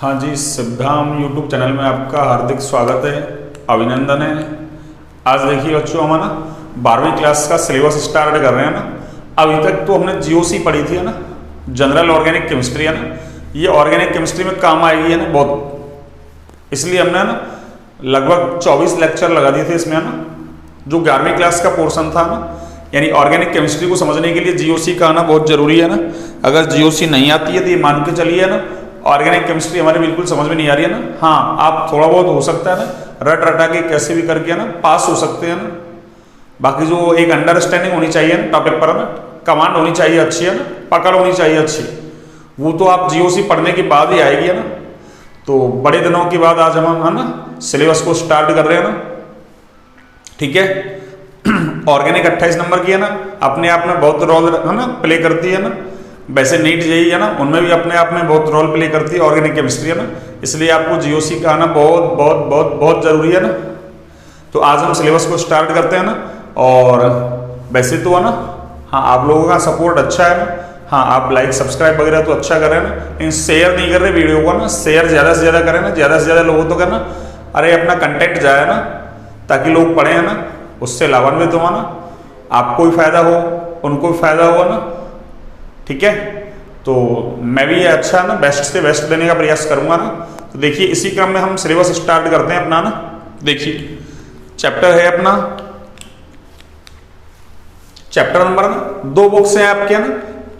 हाँ जी, Siddham YouTube channel में आपका हार्दिक स्वागत है, अभिनंदन है। आज देखिए बच्चों, हम ना 12वीं क्लास का सिलेबस स्टार्ट कर रहे हैं ना। अभी तक तो हमने जीओसी पढ़ी थी है ना, जनरल ऑर्गेनिक केमिस्ट्री है ना। ये ऑर्गेनिक केमिस्ट्री में काम आएगी है ना बहुत, इसलिए हमने ना लगभग 24 लेक्चर लगा दिए थे इसमें है ना। जो 11वीं क्लास का पोर्शन था ना, यानी ऑर्गेनिक केमिस्ट्री को समझने के लिए जीओसी का आना बहुत जरूरी है ना। अगर जीओसी नहीं आती है तो ये मान के चलिए ना, ऑर्गेनिक केमिस्ट्री हमारे बिल्कुल समझ में नहीं आ रही है ना। हाँ, आप थोड़ा बहुत हो सकता है ना, रट रटा के कैसे भी करके ना पास हो सकते हैं ना। बाकी जो एक अंडरस्टैंडिंग होनी चाहिए ना टॉपिक पर ना, कमांड होनी चाहिए अच्छी है ना, पकड़ होनी चाहिए अच्छी, वो तो आप जीओसी पढ़ने के बाद ही आएगी है ना। तो बड़े दिनों के बाद आज हम है ना सिलेबस को स्टार्ट कर रहे हैं ना, ठीक है। ऑर्गेनिक 28 नंबर की है ना, अपने आप में बहुत रोल है ना प्ले करती है ना। वैसे नीट जेईई है ना, उनमें भी अपने आप में बहुत रोल प्ले करती है ऑर्गेनिक केमिस्ट्री है ना। इसलिए आपको जीओसी का आना बहुत बहुत बहुत बहुत जरूरी है ना। तो आज हम सिलेबस को स्टार्ट करते हैं ना। और वैसे तो है ना, हाँ आप लोगों का सपोर्ट अच्छा है ना। हाँ, आप लाइक सब्सक्राइब वगैरह तो अच्छा करें ना, लेकिन शेयर नहीं कर रहे वीडियो को ना। शेयर ज़्यादा से ज़्यादा करें ना, ज़्यादा से ज़्यादा लोगों तो करना, अरे अपना कंटेंट जाए ना, ताकि लोग पढ़ें है ना, उससे लाभान्वित हो ना, आपको भी फायदा हो, उनको भी फायदा हो ना, ठीक है। तो मैं भी ये अच्छा ना बेस्ट से बेस्ट देने का प्रयास करूंगा ना। तो देखिए इसी क्रम में हम सिलेबस स्टार्ट करते हैं अपना ना। देखिए चैप्टर है अपना, चैप्टर नंबर ना 2 बुक्स हैं आपके ना।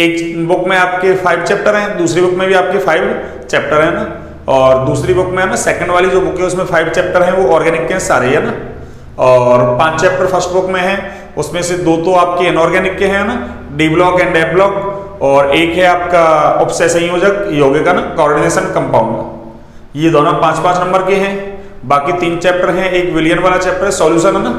एक बुक में आपके 5 चैप्टर हैं, दूसरी बुक में भी आपके 5 चैप्टर हैं ना। और दूसरी बुक में है ना, सेकंड वाली जो बुक है उसमें 5 चैप्टर हैं, वो ऑर्गेनिक के सारे है ना। और 5 चैप्टर फर्स्ट बुक में है, उसमें से 2 तो आपके इनऑर्गेनिक के हैं ना, D block and A block. और एक है आपका उपसय संयोजक यौगिक का ना, कोऑर्डिनेशन कंपाउंड। ये दोनों 5-5 नंबर के हैं। बाकी 3 चैप्टर हैं, एक विलियन वाला चैप्टर है सॉल्यूशन है ना,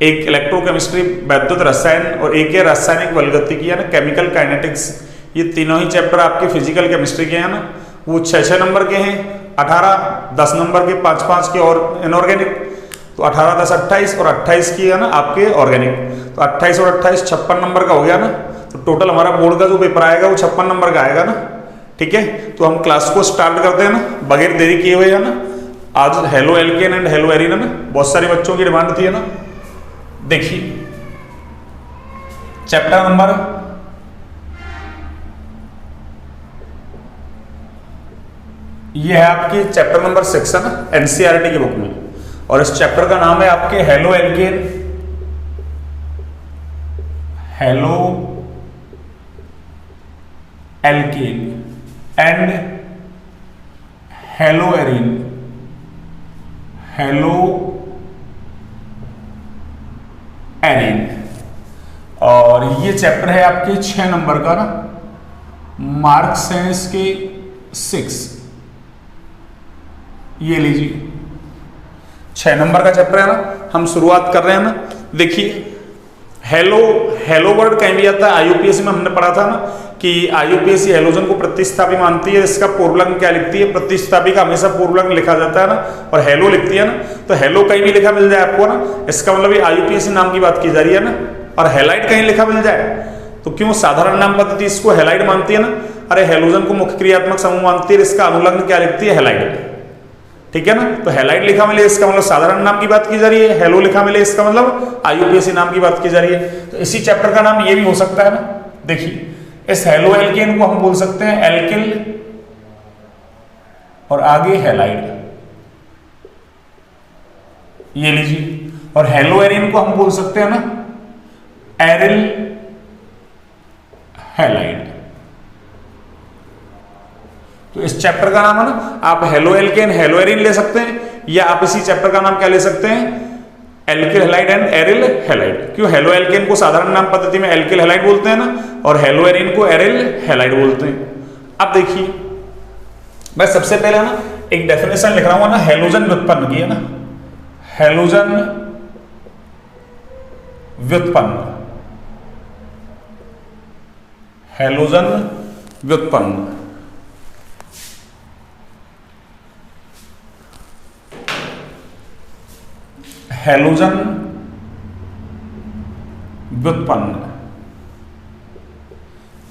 एक इलेक्ट्रोकेमिस्ट्री वैद्युत रसायन, और एक है रासायनिक बलगतिकी है ना, केमिकल काइनेटिक्स। ये तीनों ही चैप्टर आपके फिजिकल केमिस्ट्री के हैं ना, वो 6-6 नंबर के हैं। 18-10 नंबर के 5-5 के और इनऑर्गेनिक, तो 18-10 28 और 28 की है ना आपके ऑर्गेनिक। तो 28 और 28 56 नंबर का हो गया ना। तो टोटल हमारा बोर्ड का जो पेपर आएगा वो 56 नंबर का आएगा ना, ठीक है। तो हम क्लास को स्टार्ट करते हैं ना बगैर देरी किए हुए है ना। आज halo alkane and hello Erin है ना, बहुत सारे बच्चों की डिमांड थी है ना। देखिए चैप्टर नंबर ये है आपकी चैप्टर नंबर 6 है ना, एनसीईआरटी की बुक में। और इस चैप्टर का नाम है आपके halo alkane, halo alkane and hello Erin, hello Erin. और ये चैप्टर है आपके 6 नंबर का ना, मार्क साइंस के 6। ये लीजिए 6 नंबर का चैप्टर है ना। हम शुरुआत कर रहे हैं ना। देखिए हेलो, हेलो वर्ड कहीं भी आता है। आईयूपीएससी में हमने पढ़ा था ना कि आईयूपीएससी हेलोजन को प्रतिस्थापी मानती है। इसका पूर्वलग्न क्या लिखती है? प्रतिस्थापी का हमेशा पूर्वलग्न लिखा जाता है ना, और हेलो लिखती है ना। तो हेलो कहीं भी लिखा मिल जाए आपको ना, इसका मतलब ये आईयूपीएससी नाम की बात की जा रही है ना। और हेलाइड कहीं लिखा मिल जाए तो क्यों साधारण नाम पद्धति इसको हेलाइड मानती है ना। अरे हेलोजन को मुख्य क्रियात्मक समूह मानती है, इसका अनुलग्न क्या लिखती है? हेलाइड, ठीक है ना। तो हेलाइड लिखा मिले इसका मतलब साधारण नाम की बात की जा रही है, हेलो लिखा मिले इसका मतलब आईयूपीएससी नाम की बात की जा रही है। तो इसी चैप्टर का नाम ये भी हो सकता है ना। देखिए इस हेलो एल्केन को हम बोल सकते हैं एल्किल, और आगे हेलाइड, ये लीजिए। और हेलो एरिन को हम बोल सकते हैं ना एरिल हेलाइड। तो इस चैप्टर का नाम है ना, आप हेलो एल्केन हेलो एरिन ले सकते हैं, या आप इसी चैप्टर का नाम क्या ले सकते हैं? Alkyl halide and aryl halide. क्यों? हेलो एल्केन को साधारण नाम पद्धति में एल्किल हेलाइड बोलते हैं ना, और हेलो एरिन को एरिल हेलाइड बोलते हैं। अब देखिए मैं सबसे पहले ना एक डेफिनेशन लिख रहा हूं ना, हेलोजन व्युत्पन्न की है ना, हेलोजन व्युत्पन्न, हेलोजन व्युत्पन्न। हेलोजन व्युत्पन्न।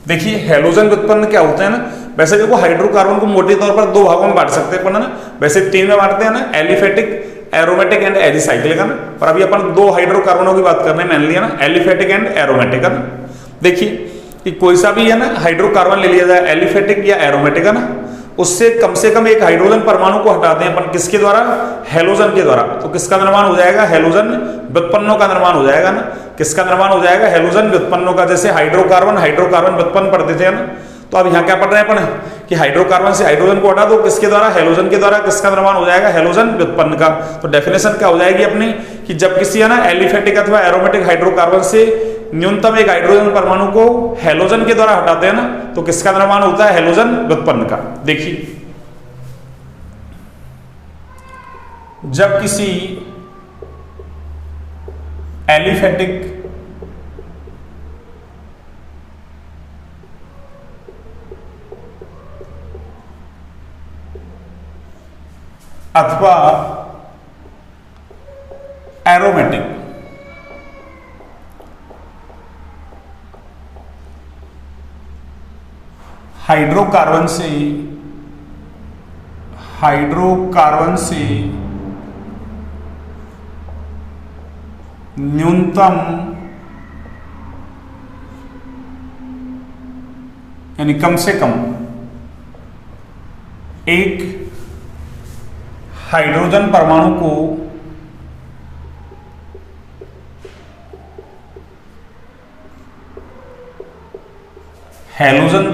देखिए हेलोजन व्युत्पन्न क्या होते हैं ना, वैसे देखो हाइड्रोकार्बन को मोटे तौर पर दो भागों में बांट सकते हैं अपन, है ना। वैसे तीन में बांटते हैं ना, एलिफेटिक, एरोमेटिक एंड एजिसाइक्लिक, है ना। और अभी अपन दो हाइड्रोकार्बनों की बात करने मेनली, है ना, एलिफेटिक एंड एरोमेटिक, है ना। देखिए कि कोई सा भी, है ना, हाइड्रोकार्बन ले लिया जाए, एलिफेटिक या एरोमेटिक, है ना, उससे कम एक हाइड्रोजन परमाणु को हटाते हैं अपन, किसके द्वारा, हेलोजन के द्वारा। तो किसका निर्माण हो जाएगा, हेलोजन व्युत्पन्नों का निर्माण हो जाएगा ना। किसका निर्माण हो जाएगा, हेलोजन व्युत्पन्नों का। जैसे हाइड्रोकार्बन व्युत्पन्न पढ़ते थे, है ना। तो अब यहाँ क्या पढ़ रहे हैं अपन कि हाइड्रोकार्बन से हाइड्रोजन को हटा दो, किसके द्वारा, हेलोजन के द्वारा। किसका निर्माण हो जाएगा, हेलोजन व्युत्पन्न का। तो डेफिनेशन क्या हो जाएगी अपनी कि जब किसी, है ना, एलिफेटिक अथवा एरोमेटिक हाइड्रोकार्बन से न्यूनतम एक हाइड्रोजन परमाणु को हेलोजन के द्वारा हटाते हैं ना, तो किसका निर्माण होता है, हेलोजन व्युत्पन्न का। देखिए जब किसी एलिफेटिक अथवा एरोमेटिक हाइड्रोकार्बन से न्यूनतम यानी कम से कम एक हाइड्रोजन परमाणु को हेलोजन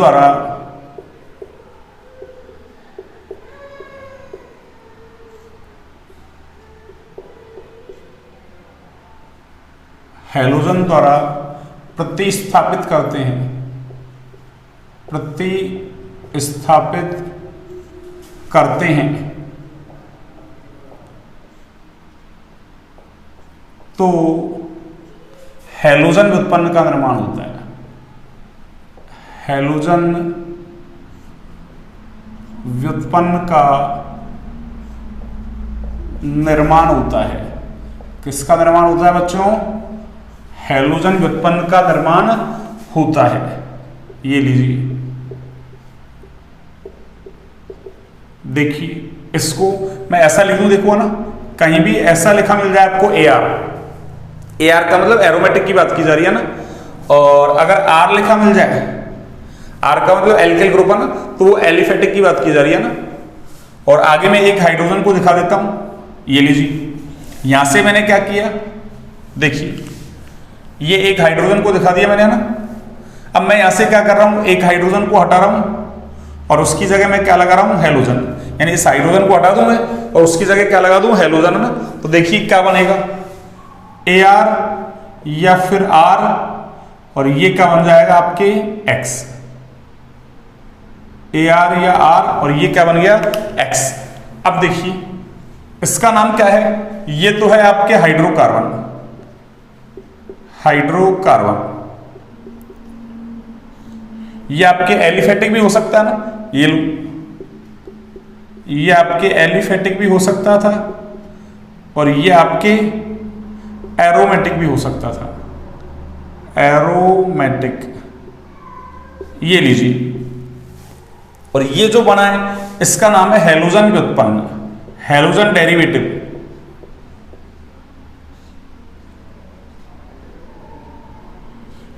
द्वारा प्रतिस्थापित करते हैं तो हेलोजन व्युत्पन्न का निर्माण होता है। हेलोजन व्युत्पन्न का निर्माण होता है। किसका निर्माण होता है बच्चों, हेलोजन व्युत्पन्न का निर्माण होता है। ये लीजिए, देखिए इसको मैं ऐसा लिखूं, देखो ना, कहीं भी ऐसा लिखा मिल जाए आपको AR का मतलब एरोमेटिक की बात की जा रही है ना, और अगर R लिखा मिल जाए, R का मतलब एल्किल ग्रुप है ना, तो वो एलिफेटिक की बात की जा रही है ना। और आगे मैं एक हाइड्रोजन को दिखा देता हूं, ये लीजिए, यहां से मैंने क्या किया, देखिए ये एक हाइड्रोजन को दिखा दिया मैंने, है ना। अब मैं यहां से क्या कर रहा हूं, एक हाइड्रोजन को हटा रहा हूं और उसकी जगह मैं क्या लगा रहा हूं, हेलोजन। यानी इस हाइड्रोजन को हटा दूं मैं और उसकी जगह क्या लगा दूं, हेलोजन, है ना। तो देखिए क्या बनेगा, AR या फिर R, और ये क्या बन जाएगा आपके X। AR या R और ये क्या बन गया, X। अब देखिए इसका नाम क्या है, ये तो है आपके हाइड्रोकार्बन। ये आपके एलिफेटिक भी हो सकता है ना, ये लो, ये आपके एलिफेटिक भी हो सकता था और ये आपके एरोमेटिक भी हो सकता था, एरोमेटिक। ये लीजिए, और ये जो बना है इसका नाम है हेलोजन व्युत्पन्न, हेलोजन डेरिवेटिव।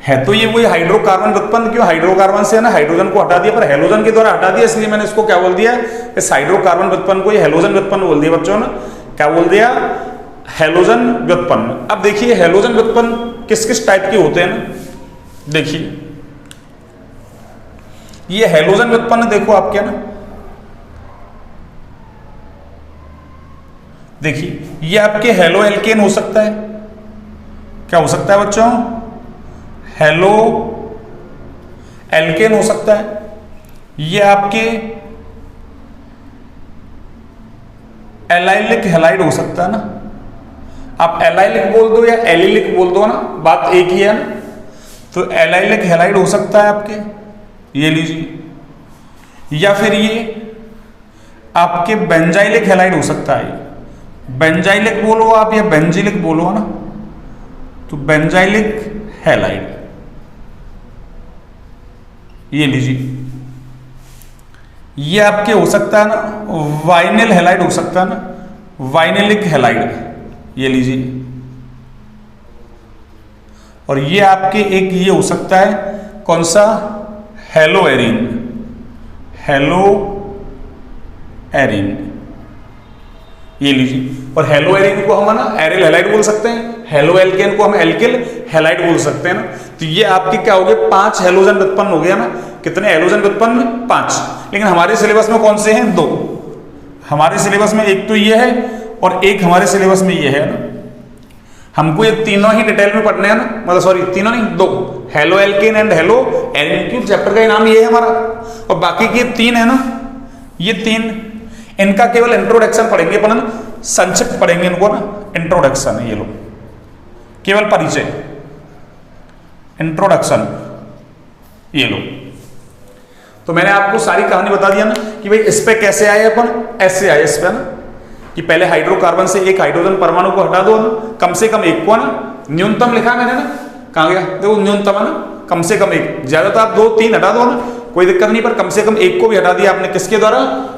है तो ये वही हाइड्रोकार्बन व्युत्पन्न, क्यों, हाइड्रोकार्बन से है ना हाइड्रोजन को हटा दिया, पर हेलोजन के द्वारा हटा दिया, इसलिए मैंने इसको क्या बोल दिया, इस हाइड्रोकार्बन व्युत्पन्न को ये हेलोजन व्युत्पन्न बोल दिया बच्चों ने। क्या बोल दिया, हेलोजन व्युत्पन्न। अब देखिए हेलोजन व्युत्पन्न किस किस टाइप के होते हैं ना, देखिए ये हेलोजन व्युत्पन्न देखो आपके, है ना, देखिए ये आपके हेलो एल्केन हो सकता है। क्या हो सकता है बच्चों, हेलो एल्केन हो सकता है। ये आपके एलाइलिक हैलाइड हो सकता है ना। आप एलाइलिक बोल दो या एलिलिक बोल दो ना, बात एक ही है ना। तो एलाइलिक हैलाइड हो सकता है आपके, ये लीजिए, या फिर ये आपके बेंजाइलिक हैलाइड हो सकता है। बेंजाइलिक बोलो आप या बेंजिलिक बोलो ना, तो बेंजाइलिक हैलाइड, ये लीजिए। ये आपके हो सकता है ना वाइनिल हैलाइड हो सकता है ना, वाइनिलिक हैलाइड, ये लीजिए। और ये आपके एक ये हो सकता है कौन सा, हेलो एरिन, हेलो एरिन, ये लीजिए। और हेलो एरिन को हम ना एरिल हैलाइड बोल सकते हैं, हेलो एल्केन को हम एल्किल हैलाइड बोल सकते हैं ना। तो ये आपके क्या हो गए, 5 हेलोजन व्युत्पन्न हो गया ना। कितने हेलोजन व्युत्पन्न, 5। लेकिन हमारे सिलेबस में कौन से हैं, 2। हमारे सिलेबस में एक तो ये है और एक हमारे सिलेबस में ये है ना। हमको ये तीनों ही डिटेल में पढ़ने हैं ना, मतलब सॉरी तीनों नहीं, 2, halo alkane and hello Erin, क्यों चैप्टर का नाम ये है हमारा। और बाकी के 3 है ना, ये 3 इनका केवल इंट्रोडक्शन पढ़ेंगे अपन, संक्षिप्त पढ़ेंगे इनको ना, इंट्रोडक्शन है ये लो, केवल परिचय, इंट्रोडक्शन, ये लो। तो मैंने आपको सारी कहानी बता दिया ना कि भाई इस पे कैसे आए अपन, ऐसे आए इस पे ना, कि पहले हाइड्रोकार्बन से एक हाइड्रोजन परमाणु को हटा दो ना, कम से कम एक को ना, न्यूनतम लिखा मैंने ना, कहाँ गया देखो न्यूनतम है ना, कम से कम एक, ज्यादा तो आप 2 3 हटा दो ना, कोई दिक्कत नहीं, पर कम से कम एक को भी हटा दिया आपने, किसके द्वारा,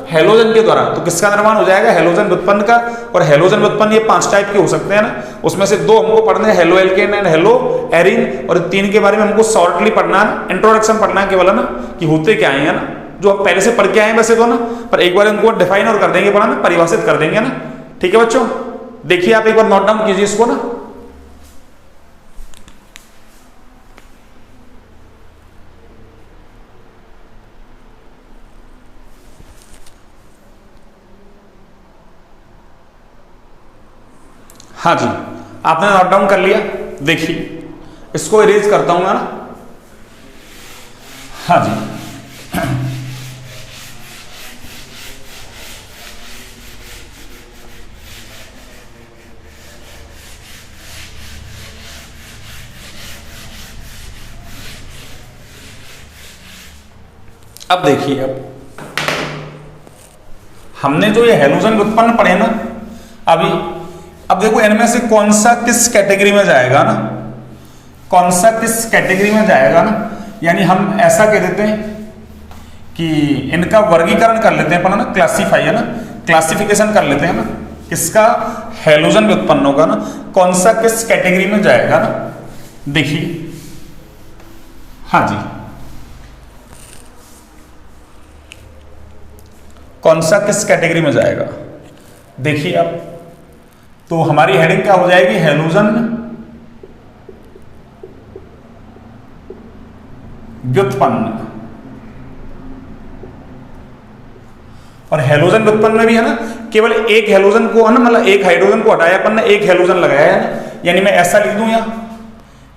हेलोजन के द्वारा। तो किसका निर्माण हो जाएगा, हेलोजन व्युत्पन्न का। और हेलोजन व्युत्पन्न ये 5 टाइप के हो सकते हैं ना, उसमें से 2 हमको पढ़ने हैं, halo alkane and hello Erin, और 3 के बारे में हमको शॉर्टली पढ़ना है, इंट्रोडक्शन पढ़ना है केवल, है ना, कि होते क्या है ना, जो आप पहले से पढ़ के आए हैं वैसे तो ना, पर एक बार इनको डिफाइन और कर देंगे, पढ़ा ना, परिभाषित कर देंगे ना। ठीक है बच्चों, देखिए आप एक बार नोट डाउन कीजिए इसको ना। हाँ जी, आपने नोट डाउन कर लिया, देखिए इसको इरेज करता हूं मैं ना। हाँ जी, अब देखिए, हमने जो ये हेलोजन व्युत्पन्न पढ़े ना अभी, अब देखो इनमें से कौन सा किस कैटेगरी में जाएगा ना, कौन सा किस कैटेगरी में जाएगा ना, यानी हम ऐसा कह देते हैं कि इनका वर्गीकरण कर लेते हैं अपन ना, क्लासिफाई है ना, क्लासिफिकेशन कर लेते हैं ना, किसका हेलोजन व्युत्पन्न होगा ना, कौन सा किस कैटेगरी में जाएगा ना। देखिए, हाँ जी, कौन सा किस कैटेगरी में जाएगा, देखिए आप, तो हमारी हेडिंग क्या हो जाएगी, हेलोजन व्युत्पन्न। और हेलोजन व्युत्पन्न में भी है ना, केवल एक हेलोजन को है ना, मतलब एक हाइड्रोजन को हटाया अपन ने, एक हेलोजन लगाया है ना, यानी मैं ऐसा लिख दूं यहां,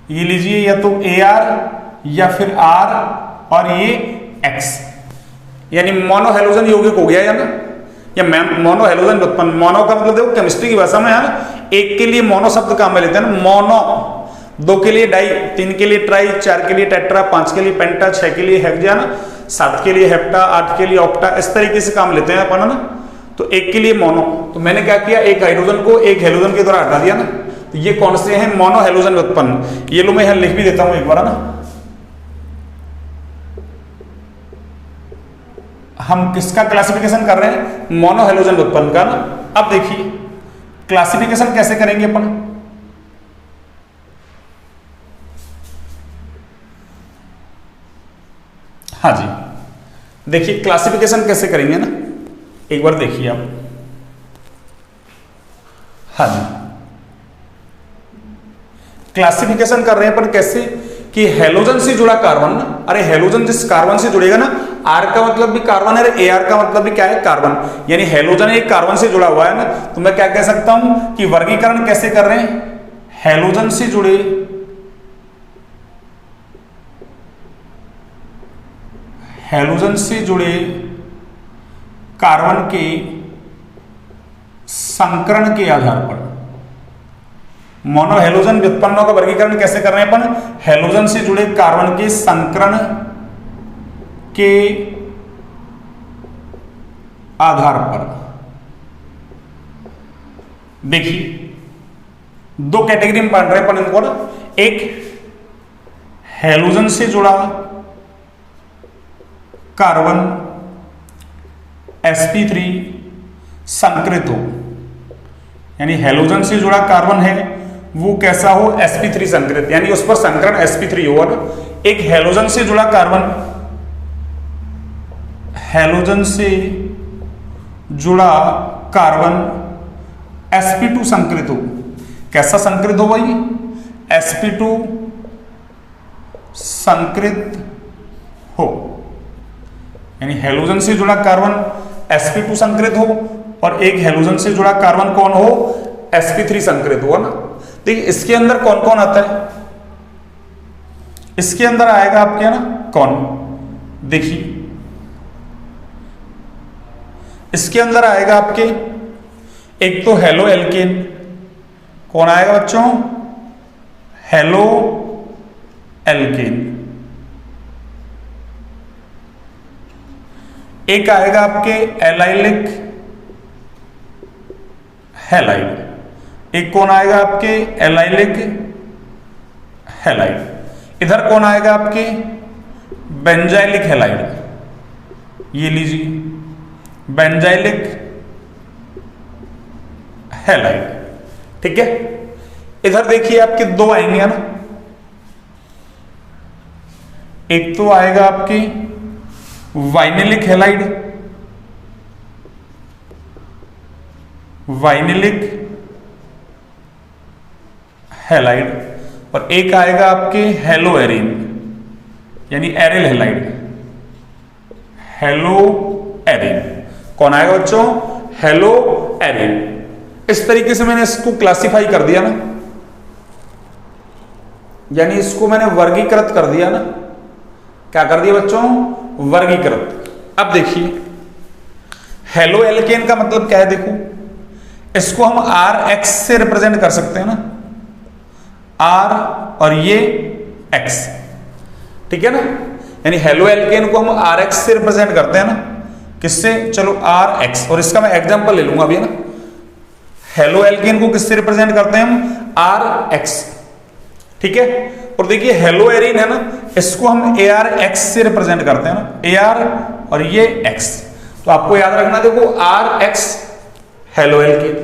ये लीजिए, या तो Ar या फिर R और ये X, यानी मोनो हेलोजन यौगिक हो गया है ना, या मोनो हेलोजन व्युत्पन्न। मोनो का मतलब देखो केमिस्ट्री की भाषा में है ना, एक के लिए मोनो शब्द काम में लेते हैं ना, मोनो, 2 के लिए डाई, 3 के लिए ट्राई, 4 के लिए टेट्रा, 5 के लिए पेंटा, 6 के लिए हेक्सा ना, 7 के लिए हेप्टा, 8 के लिए ऑक्टा, इस तरीके से काम लेते हैं अपन ना। तो एक के लिए मोनो, तो मैंने क्या किया, एक हाइड्रोजन को एक हेलोजन के द्वारा हटा दिया ना, तो ये कौन से हैं, मोनो हेलोजन व्युत्पन्न। ये लो मैं यहां लिख भी देता हूं एक बार ना, हम किसका क्लासिफिकेशन कर रहे हैं, मोनो हेलोजन व्युत्पन्न का ना। अब देखिए क्लासिफिकेशन कैसे करेंगे अपन, हाँ जी, देखिए क्लासिफिकेशन कैसे करेंगे ना, एक बार देखिए आप, हाँ जी, क्लासिफिकेशन कर रहे हैं अपन कैसे, कि हेलोजन से जुड़ा कार्बन ना, अरे हेलोजन जिस कार्बन से जुड़ेगा ना, आर का मतलब भी कार्बन है, Ar का मतलब भी क्या है, कार्बन, यानी हेलोजन एक कार्बन से जुड़ा हुआ है ना, तो मैं क्या कह सकता हूं कि वर्गीकरण कैसे कर रहे हैं, हेलोजन से जुड़े कार्बन के संकरण के आधार पर, मोनो हेलोजन व्युत्पन्नों का वर्गीकरण कैसे कर रहे हैं अपन, हेलोजन से जुड़े कार्बन के संकरण के आधार पर। देखिए 2 कैटेगरी में बांट रहे हैं अपन इनको ना, एक हेलोजन से जुड़ा कार्बन sp3 संकृत हो, यानी हैलोजन से जुड़ा कार्बन है वो कैसा हो, sp3 संकृत, यानी उस पर संकरण sp3 हो ना। एक हैलोजन से जुड़ा कार्बन, हैलोजन से जुड़ा कार्बन sp2 संकृत हो, कैसा संकृत हो भाई, sp2 संकृत हो, यानी हैलोजन से जुड़ा कार्बन sp2 संकृत हो और एक हैलोजन से जुड़ा कार्बन कौन हो, sp3 संकृत हो ना। देखिए इसके अंदर कौन कौन आता है, इसके अंदर आएगा आपके ना कौन, देखिए इसके अंदर आएगा आपके एक तो हेलो एल्केन, कौन आएगा बच्चों, हेलो एल्केन। एक आएगा आपके एलाइलिक हैलाइड, एक कौन आएगा आपके एलाइलिक हैलाइड। इधर कौन आएगा आपके बेंजाइलिक हैलाइड, ये लीजिए बेंजाइलिक हैलाइड, ठीक है। इधर देखिए आपके दो आएंगे ना, एक तो आएगा आपकी वाइनिलिक हैलाइड, वाइनिलिक हैलाइड, और एक आएगा आपके हेलो एरिन यानी एरिल हैलाइड, हेलो एरिन। कौन आएगा बच्चों, हेलो एरिन। इस तरीके से मैंने इसको क्लासिफाई कर दिया ना, यानी इसको मैंने वर्गीकृत कर दिया ना, क्या कर दिया बच्चों, वर्गीकृत। अब देखिए हेलो एल्केन का मतलब क्या है, देखो इसको हम RX से रिप्रेजेंट कर सकते हैं ना, R और ये X, ठीक है ना, यानी हेलो एल्केन को हम RX से रिप्रेजेंट करते हैं ना, किससे, चलो RX, और इसका मैं एग्जांपल ले लूंगा अभी ना। हेलो एल्केन को किससे रिप्रेजेंट करते हैं हम, RX, ठीक है। और देखिए हेलो एरिन है ना, इसको हम ARX से रिप्रेजेंट करते हैं ना, AR और ये X। तो आपको याद रखना, देखो RX हेलो एल्केन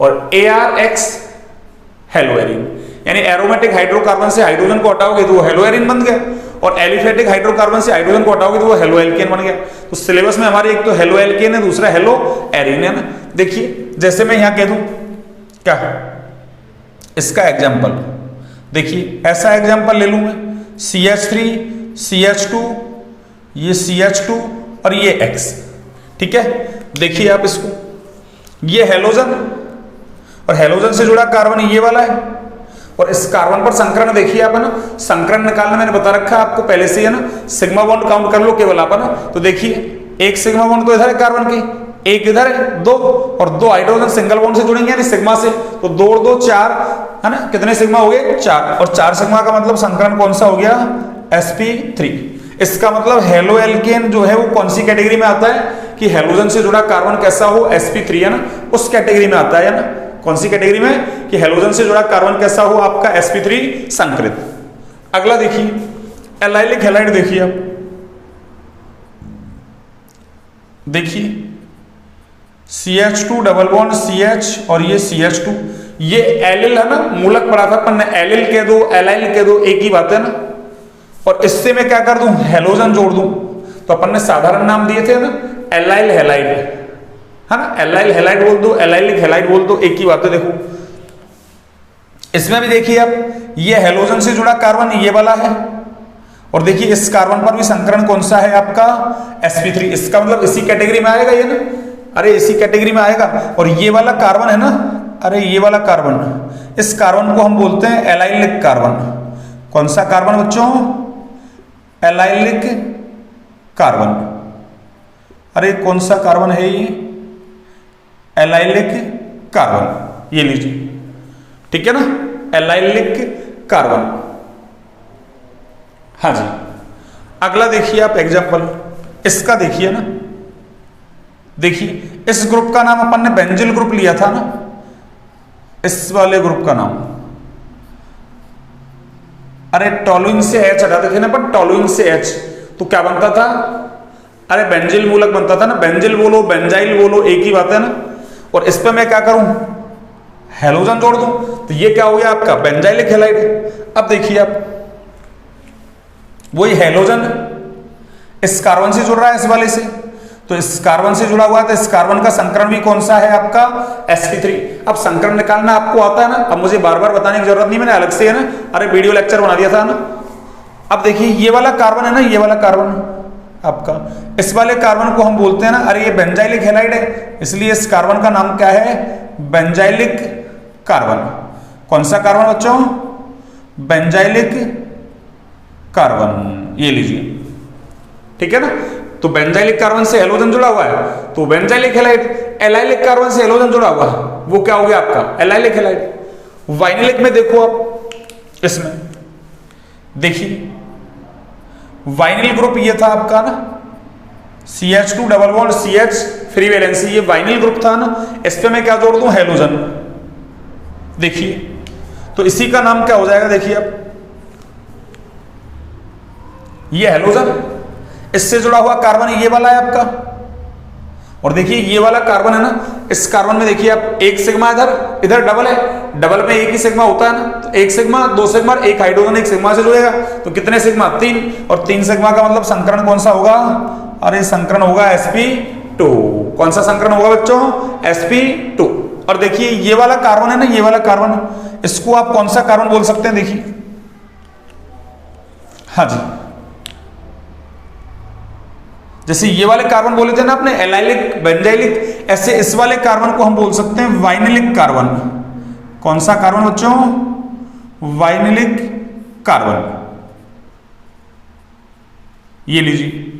और ARX हेलो एरिन, यानी एरोमेटिक हाइड्रोकार्बन से हाइड्रोजन को हटाओगे तो वो हेलो एरिन बन गया, और एलिफेटिक हाइड्रोकार्बन से हाइड्रोजन को हटाओगे तो वो हेलो एल्केन बन गया। तो सिलेबस में हमारे एक तो हेलो एल्केन है, दूसरा हेलो एरिन है ना। देखिए जैसे मैं यहां कह दूं क्या, इसका एग्जांपल देखिए, ऐसा एग्जांपल ले लूं मैं, CH3 CH2, ये CH2 और ये X, ठीक है। देखिए आप इसको, ये हेलोजन और हेलोजन से जुड़ा कार्बन ये वाला है, और इस कार्बन पर संकरण देखिए आप है ना, संकरण निकालना मैंने बता रखा है आपको पहले से है ना, सिग्मा बॉन्ड काउंट कर लो केवल आप है ना। तो देखिए एक सिग्मा बॉन्ड तो इधर है कार्बन के, एक इधर है, दो, और दो हाइड्रोजन सिंगल बॉन्ड से जुड़ेंगे यानी सिग्मा से, तो दो और दो चार है ना, कितने सिग्मा हो गए, चार, और चार सिग्मा का मतलब संकरण कौन सा हो गया, sp3। इसका मतलब हेलो एल्केन जो है वो कौन सी कैटेगरी में आता है, कि हेलोजन से जुड़ा कार्बन कैसा हो, sp3 है ना, उस कैटेगरी में आता है ना। कौन सी कैटेगरी में, कि हेलोजन से जुड़ा कार्बन कैसा हो आपका, sp3 संकृत। अगला देखिए एलाइलिक हैलाइड, देखिए आप देखिए CH2 डबल बॉन्ड CH और ये CH2, ये एलिल है ना, मूलक पढ़ा था अपन ने, एलिल कह दो एलाइल कह दो एक ही बात है ना। और इससे मैं क्या कर दूं, हेलोजन जोड़ दूं, तो अपन ने साधारण नाम दिए थे ना, एलाइल हैलाइड है ना, एलाइल हैलाइड बोल दो, एलाइलिक हैलाइड बोल दो, एक ही बात है। देखो इसमें भी देखिए आप, ये हेलोजन से जुड़ा कार्बन ये वाला है, और देखिए इस कार्बन पर भी संकरण कौन सा है आपका, sp3। इसका मतलब इसी कैटेगरी में आएगा ये ना, अरे इसी कैटेगरी में आएगा। और ये वाला कार्बन है ना, अरे ये वाला कार्बन, इस कार्बन को हम बोलते हैं एलाइलिक कार्बन। कौन सा कार्बन बच्चों, एलाइलिक कार्बन। अरे कौन सा कार्बन है ये, एलाइलिक कार्बन, ये लीजिए, ठीक है ना, एलाइलिक कार्बन। हाँ जी, अगला देखिए आप एग्जांपल, इसका देखिए ना, देखिए इस ग्रुप का नाम अपन ने बेंजिल ग्रुप लिया था ना, इस वाले ग्रुप का नाम, अरे टॉलुइन से H हटा देते ना पर टॉलुइन से H, तो क्या बनता था, अरे बेंजिल मूलक बनता था ना, बेंजिल बोलो बेंजाइल बोलो एक ही बात है ना। और इस पे मैं क्या करूं, हेलोजन जोड़ दूं, तो ये क्या हो गया आपका बेंजाइलिक हैलाइड। अब देखिए आप, वही हेलोजन इस कार्बन से जुड़ रहा है इस वाले से, तो इस कार्बन से जुड़ा हुआ है, तो इस कार्बन का संकरण भी कौन सा है आपका sp3। अब संकरण निकालना आपको आता है ना, अब मुझे बार बार बताने की जरूरत नहीं, मैंने अलग से है ना अरे वीडियो लेक्चर बना दिया था ना। अब देखिए ये वाला कार्बन है ना, ये वाला कार्बन आपका, इस वाले कार्बन को हम बोलते हैं ना, अरे ये बेंजाइलिक हैलाइड है, इसलिए इस कार्बन का नाम क्या है, बेंजाइलिक कार्बन। कौन सा कार्बन बच्चों, बेंजाइलिक कार्बन, ये लीजिए, ठीक है ना। तो बेंजाइलिक कार्बन से हेलोजन जुड़ा हुआ है तो बेंजाइलिक हैलाइड, एलाइलिक कार्बन से हेलोजन जुड़ा हुआ है वो क्या हो गया आपका एलाइलिक हैलाइड। वाइनिलिक में देखो आप, इसमें देखिए वाइनिल ग्रुप ये था आपका ना, CH2 double bond CH free valency, ये वाइनिल ग्रुप था ना, इस पे मैं क्या जोड़ दूं हेलोजन। देखिए तो इसी का नाम क्या हो जाएगा, देखिए अब ये हेलोजन, इससे जुड़ा हुआ कार्बन ये वाला है आपका। और देखिए ये वाला कार्बन है ना, इस कार्बन में देखिए आप एक सिग्मा इधर, इधर डबल है, डबल में एक ही सिग्मा होता है ना, तो एक सिग्मा दो सिग्मा, एक हाइड्रोजन एक सिग्मा से जुड़ेगा, तो कितने सिग्मा 3, और 3 सिग्मा का मतलब संकरण कौन सा होगा, अरे संकरण होगा sp2। कौन सा संकरण होगा बच्चों, sp2। और देखिए ये वाला कार्बन है ना, ये वाला कार्बन, इसको आप कौन सा कार्बन बोल सकते हैं, देखिए हाँ जी, जैसे ये वाले कार्बन बोले थे ना आपने एलाइलिक बेंजाइलिक, ऐसे इस वाले कार्बन को हम बोल सकते हैं वाइनिलिक कार्बन। कौन सा कार्बन बच्चों, वाइनिलिक कार्बन, ये लीजिए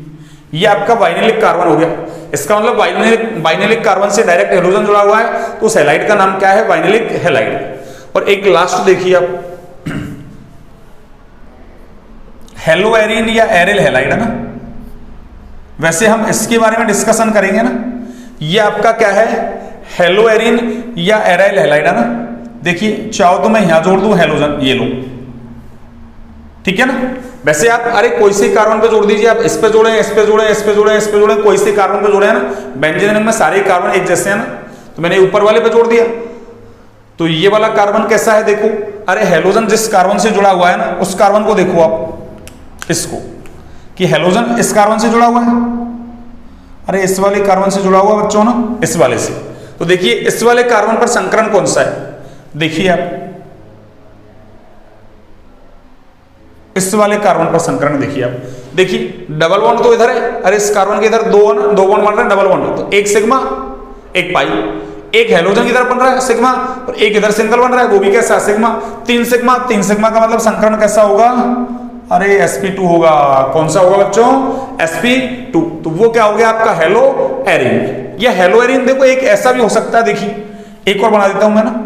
ये आपका वाइनिलिक कार्बन हो गया। इसका मतलब वाइनिलिक कार्बन से डायरेक्ट हेलोजन जुड़ा हुआ है, तो उस हैलाइड का नाम क्या है, वाइनिलिक हैलाइड। और एक लास्ट देखिए आप, हेलोएरिन या एरिल हैलाइड है ना, वैसे हम इसके बारे में डिस्कशन करेंगे ना। ये आपका क्या है, हेलोएरिन या एराइल हैलाइड है ना। देखिए चाहो तो मैं यहां जोड़ दूं हेलोजन, ये लो, ठीक है ना। वैसे आप अरे कोई से कार्बन पे जोड़ दीजिए, आप इस पे जोड़े, इस पे जोड़े, इस पे जोड़े, इस पे जोड़े, कोई से कार्बन पे जोड़े है ना, बेंजीन रिंग में सारे कार्बन एक जैसे हैं ना, तो मैंने ऊपर वाले पे जोड़ दिया। तो ये वाला कार्बन कैसा है देखो, अरे हेलोजन जिस कार्बन से जुड़ा हुआ है ना, उस कार्बन को देखो आप, इसको कि हेलोजन इस कार्बन से जुड़ा हुआ है, अरे इस वाले कार्बन से जुड़ा हुआ बच्चों ना, इस वाले से। तो देखिए इस वाले कार्बन पर संकरण कौन सा है, देखिए आप इस वाले कार्बन पर संकरण देखिए आप, देखिए डबल बॉन्ड तो इधर है, अरे इस कार्बन के इधर दो बॉन्ड बन रहे हैं, डबल बॉन्ड, तो एक सिग्मा एक पाई, एक हेलोजन इधर बन रहा है सिग्मा, और एक इधर सिंगल बन रहा है, वो भी कैसा सिग्मा, 3 सिग्मा, 3 सिग्मा का मतलब संकरण कैसा होगा, अरे sp2 होगा। कौन सा होगा बच्चों, sp2। तो वो क्या हो गया आपका हेलो एरिन। या हेलो एरिन देखो एक ऐसा भी हो सकता है, देखिए एक और बना देता हूं मैं ना,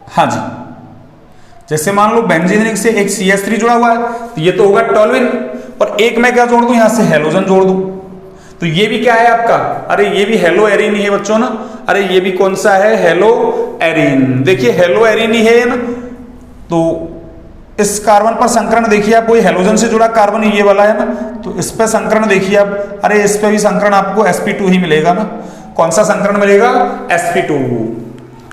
हाँ जी, जैसे मान लो बेंजीन रिंग से एक CH3 जुड़ा हुआ है, तो ये तो होगा टोल्यूइन, और एक मैं क्या जोड़ दूं यहां से हेलोजन जोड़ दूं, तो ये भी क्या है आपका, अरे ये भी हेलो एरिन ही है बच्चों ना, अरे ये भी कौन सा है, हेलो एरिन। देखिए हेलो एरिन ही है ना, तो इस कार्बन पर संकरण देखिए आप, कोई हेलोजन से जुड़ा कार्बन ये वाला है ना, तो इस पे संकरण देखिए आप, अरे इस पे भी संकरण आपको sp2 ही मिलेगा ना। कौन सा संकरण मिलेगा, sp2।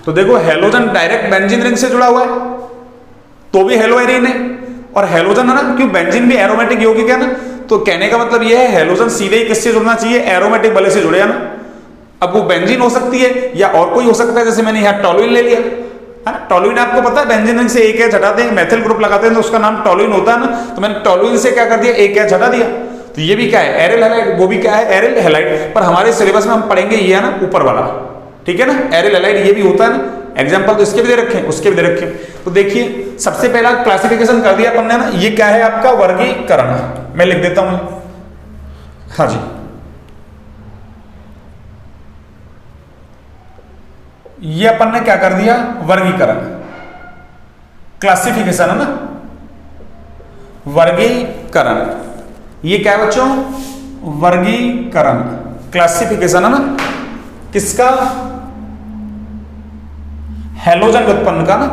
तो देखो हेलोजन डायरेक्ट बेंजीन रिंग से जुड़ा हुआ है तो भी हेलो एरिन है, और हेलोजन है ना, क्यों बेंजीन भी एरोमेटिक यौगिक है ना, तो कहने का मतलब यह है हेलोजन सीधे ही किससे जुड़ना चाहिए, एरोमेटिक बले से जुड़े है ना। अब वो बेंजीन हो सकती है या और कोई हो सकता है, जैसे मैंने यहाँ टोल्यूइन ले लिया, टोल्यूइन आपको पता है बेंजीन रिंग से एक एच हटाते हैं, मेथिल ग्रुप लगाते हैं तो उसका नाम टोल्यूइन होता है ना, तो मैंने टोल्यूइन से क्या कर दिया, एक एच हटा दिया, तो ये भी क्या है एरिल हैलाइड, वो भी क्या है एरिल हैलाइड। पर हमारे सिलेबस में हम पढ़ेंगे ये है ना ऊपर वाला, ठीक है ना, एरिल हैलाइड ये भी होता है ना। एग्जाम्पल तो इसके भी दे रखे, उसके भी दे रखे। तो देखिए सबसे पहला क्लासिफिकेशन कर दिया अपन ने ना, ये क्या है आपका वर्गीकरण, मैं लिख देता हूं, हाँ जी, ये अपन ने क्या कर दिया, वर्गीकरण, क्लासिफिकेशन है ना, वर्गीकरण, ये क्या है बच्चों, वर्गीकरण, क्लासिफिकेशन है ना, किसका, हेलोजन व्युत्पन्न का ना।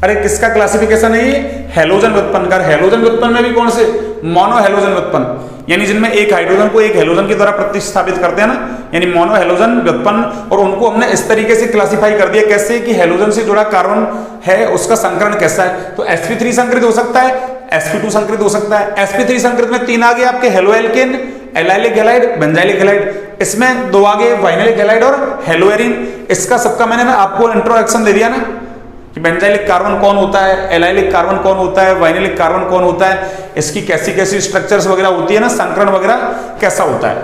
अरे किसका क्लासिफिकेशन है ये? हैलोजन व्युत्पन्न का। हैलोजन व्युत्पन्न में भी कौन से? मोनो हैलोजन व्युत्पन्न, यानी जिनमें एक हाइड्रोजन को एक हैलोजन के द्वारा प्रतिस्थापित करते हैं ना, यानी मोनो हैलोजन व्युत्पन्न। और उनको हमने इस तरीके से क्लासिफाई कर दिया, कैसे कि हैलोजन से जुड़ा कार्बन है उसका संकरण कैसा है। तो sp3 संकरित हो सकता है, sp2 संकरित हो सकता है। sp3 संकरित में 3 आ गए आपके halo alkane, allylic halide, benzylic halide. इसमें 2 आ गए वाइनाइलिक हैलाइड और हेलोएरिन। इसका सबका मैंने ना आपको इंट्रोडक्शन दे दिया ना कि बेंजाइलिक कार्बन कौन होता है, एलाइलिक कार्बन कौन होता है, वाइनाइलिक कार्बन कौन होता है, इसकी कैसी कैसी स्ट्रक्चर्स वगैरह होती है ना, संकरण वगैरह कैसा होता है।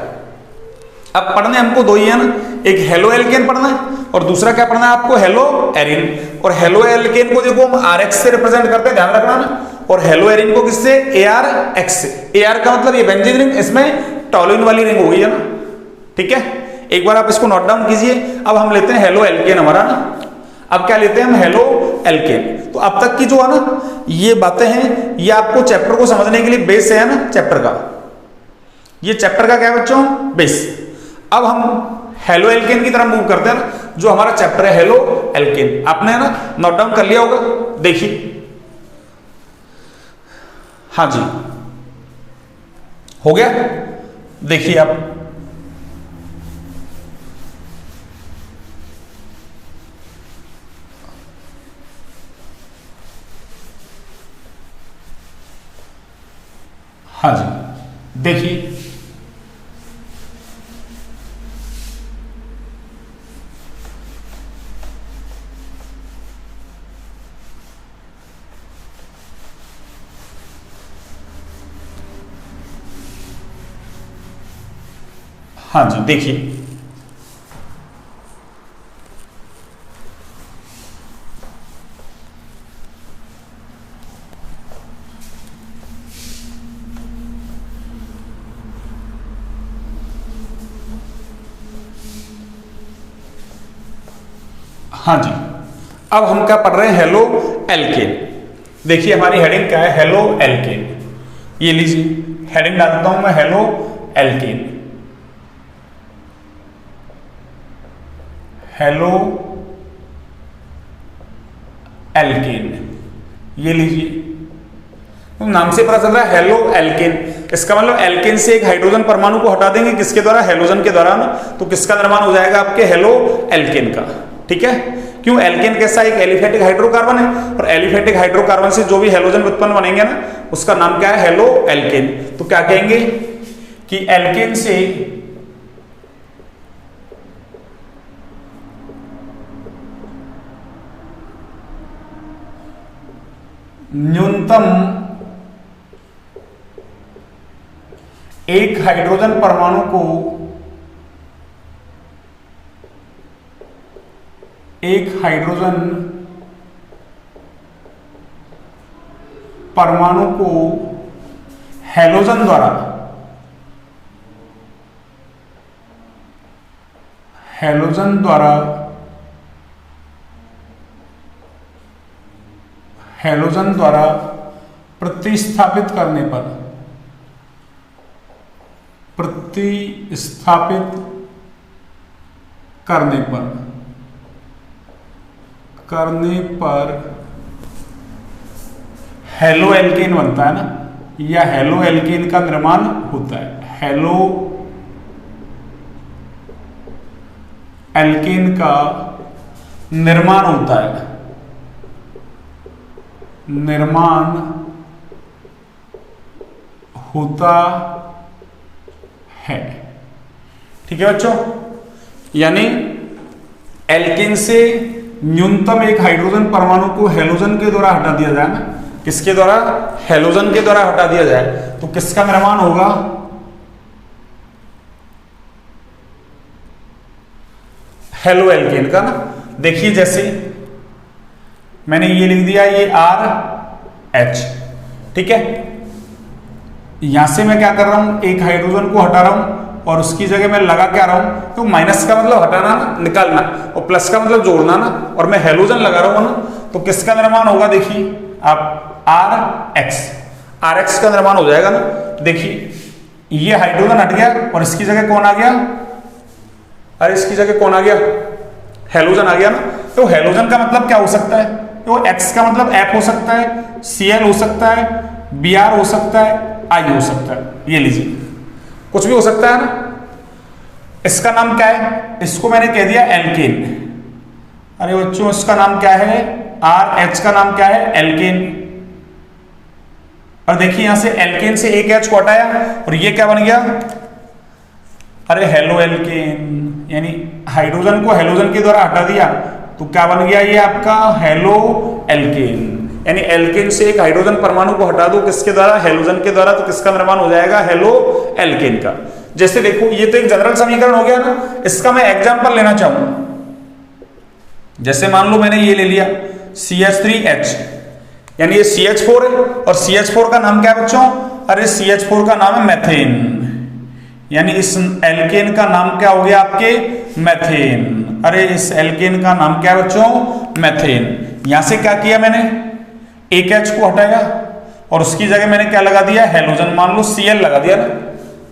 अब पढ़ने हमको 2 ही है ना, एक हेलो एल्केन पढ़ना है और दूसरा क्या पढ़ना है आपको? Hello Erin. और हेलो एल्केन को देखो हम RX से रिप्रेजेंट करते हैं, ध्यान रखना ना, और हेलो एरिन को किससे? ARX से। AR का मतलब ये बेंजीन रिंग, इसमें टॉलुइन वाली रिंग हो गई है ना, ठीक है। एक बार आप इसको नोट डाउन कीजिए। अब हम लेते हैं हेलो एल्केन हमारा ना, अब क्या लेते हैं हम? Halo alkane. तो अब तक की जो है ना ये बातें हैं, ये आपको चैप्टर को समझने के लिए बेस है ना चैप्टर का, ये चैप्टर का क्या है बच्चों? बेस। अब हम हेलो एल्केन की तरफ मूव करते हैं ना, जो हमारा चैप्टर है हेलो एल्केन। आपने ना नोट डाउन कर लिया होगा, देखिए। हाँ जी, हो गया, देखिए आप। हाँ जी, देखिए हाँ जी, देखिए हाँ जी। अब हम क्या पढ़ रहे हैं? Halo alkane. देखिए हमारी हेडिंग क्या है? Halo alkane. ये लीजिए हेडिंग डालता हूं मैं, हेलो एल्केन। हेलो एल्केन, ये लीजिए, तो नाम से पता चल रहा है हेलो एल्केन। इसका मतलब एल्केन से एक हाइड्रोजन परमाणु को हटा देंगे, किसके द्वारा? हेलोजन के द्वारा ना। तो किसका निर्माण हो जाएगा? आपके हेलो एल्केन का, ठीक है। क्यों? एल्केन कैसा? एक एलिफेटिक हाइड्रोकार्बन है, और एलिफेटिक हाइड्रोकार्बन से जो भी हेलोजन उत्पन्न बनेंगे ना, उसका नाम क्या है? Halo alkane. तो क्या कहेंगे कि एल्केन से न्यूनतम एक हाइड्रोजन परमाणु को हेलोजन द्वारा प्रतिस्थापित करने पर हेलो एल्केन बनता है ना, या हेलो एल्केन का निर्माण होता है। हेलो एल्केन का निर्माण होता है, ठीक है बच्चों। यानी एल्केन से न्यूनतम एक हाइड्रोजन परमाणु को हेलोजन के द्वारा हटा दिया जाए ना, किसके द्वारा? हेलोजन के द्वारा हटा दिया जाए, तो किसका निर्माण होगा? हेलो एल्केन का ना। देखिए जैसे मैंने ये लिख दिया, ये RH, ठीक है। यहां से मैं क्या कर रहा हूं? एक हाइड्रोजन को हटा रहा हूं और उसकी जगह मैं लगा क्या रहा हूं? तो माइनस का मतलब हटाना ना, निकालना, और प्लस का मतलब जोड़ना ना, और मैं हेलोजन लगा रहा हूं ना, तो किसका निर्माण होगा? देखिए आप RX का निर्माण हो जाएगा ना। देखिए ये हाइड्रोजन हट गया और इसकी जगह कौन आ गया? अरे इसकी जगह कौन आ गया? हेलोजन आ गया ना। तो हेलोजन का मतलब क्या हो सकता है? वो X का मतलब F हो सकता है, Cl हो सकता है, Br हो सकता है, I हो सकता है। ये लीजिए कुछ भी हो सकता है ना। इसका नाम क्या है, इसको मैंने कह दिया एल्केन। अरे बच्चों इसका नाम क्या है, RH का नाम क्या है, एल्केन। और देखिए यहां से एल्केन से एक H को हटाया और ये क्या बन गया, अरे हेलो एल्केन, यानी हाइड्रोजन को हेलोजन के द्वारा हटा दिया तो क्या बन गया ये आपका हेलो एल्केन। यानी एल्केन से एक हाइड्रोजन परमाणु को हटा दो किसके द्वारा, हेलोजन के द्वारा, तो किसका निर्माण हो जाएगा, हेलो एल्केन का। जैसे देखो ये तो एक जनरल समीकरण हो गया ना, इसका मैं एग्जांपल लेना चाहूंगा। जैसे मान लो मैंने ये ले लिया CH3H, यानी ये CH4 है और CH4 का नाम क्या है बच्चों, अरे CH4 का नाम है मैथेन, यानी इस एल्केन का नाम क्या हो गया आपके, मैथेन। अरे इस एल्केन का नाम क्या है बच्चों, मैथेन। यहां से क्या किया मैंने, एक H को हटाया और उसकी जगह मैंने क्या लगा दिया, हेलोजन, मान लो Cl लगा दिया ना।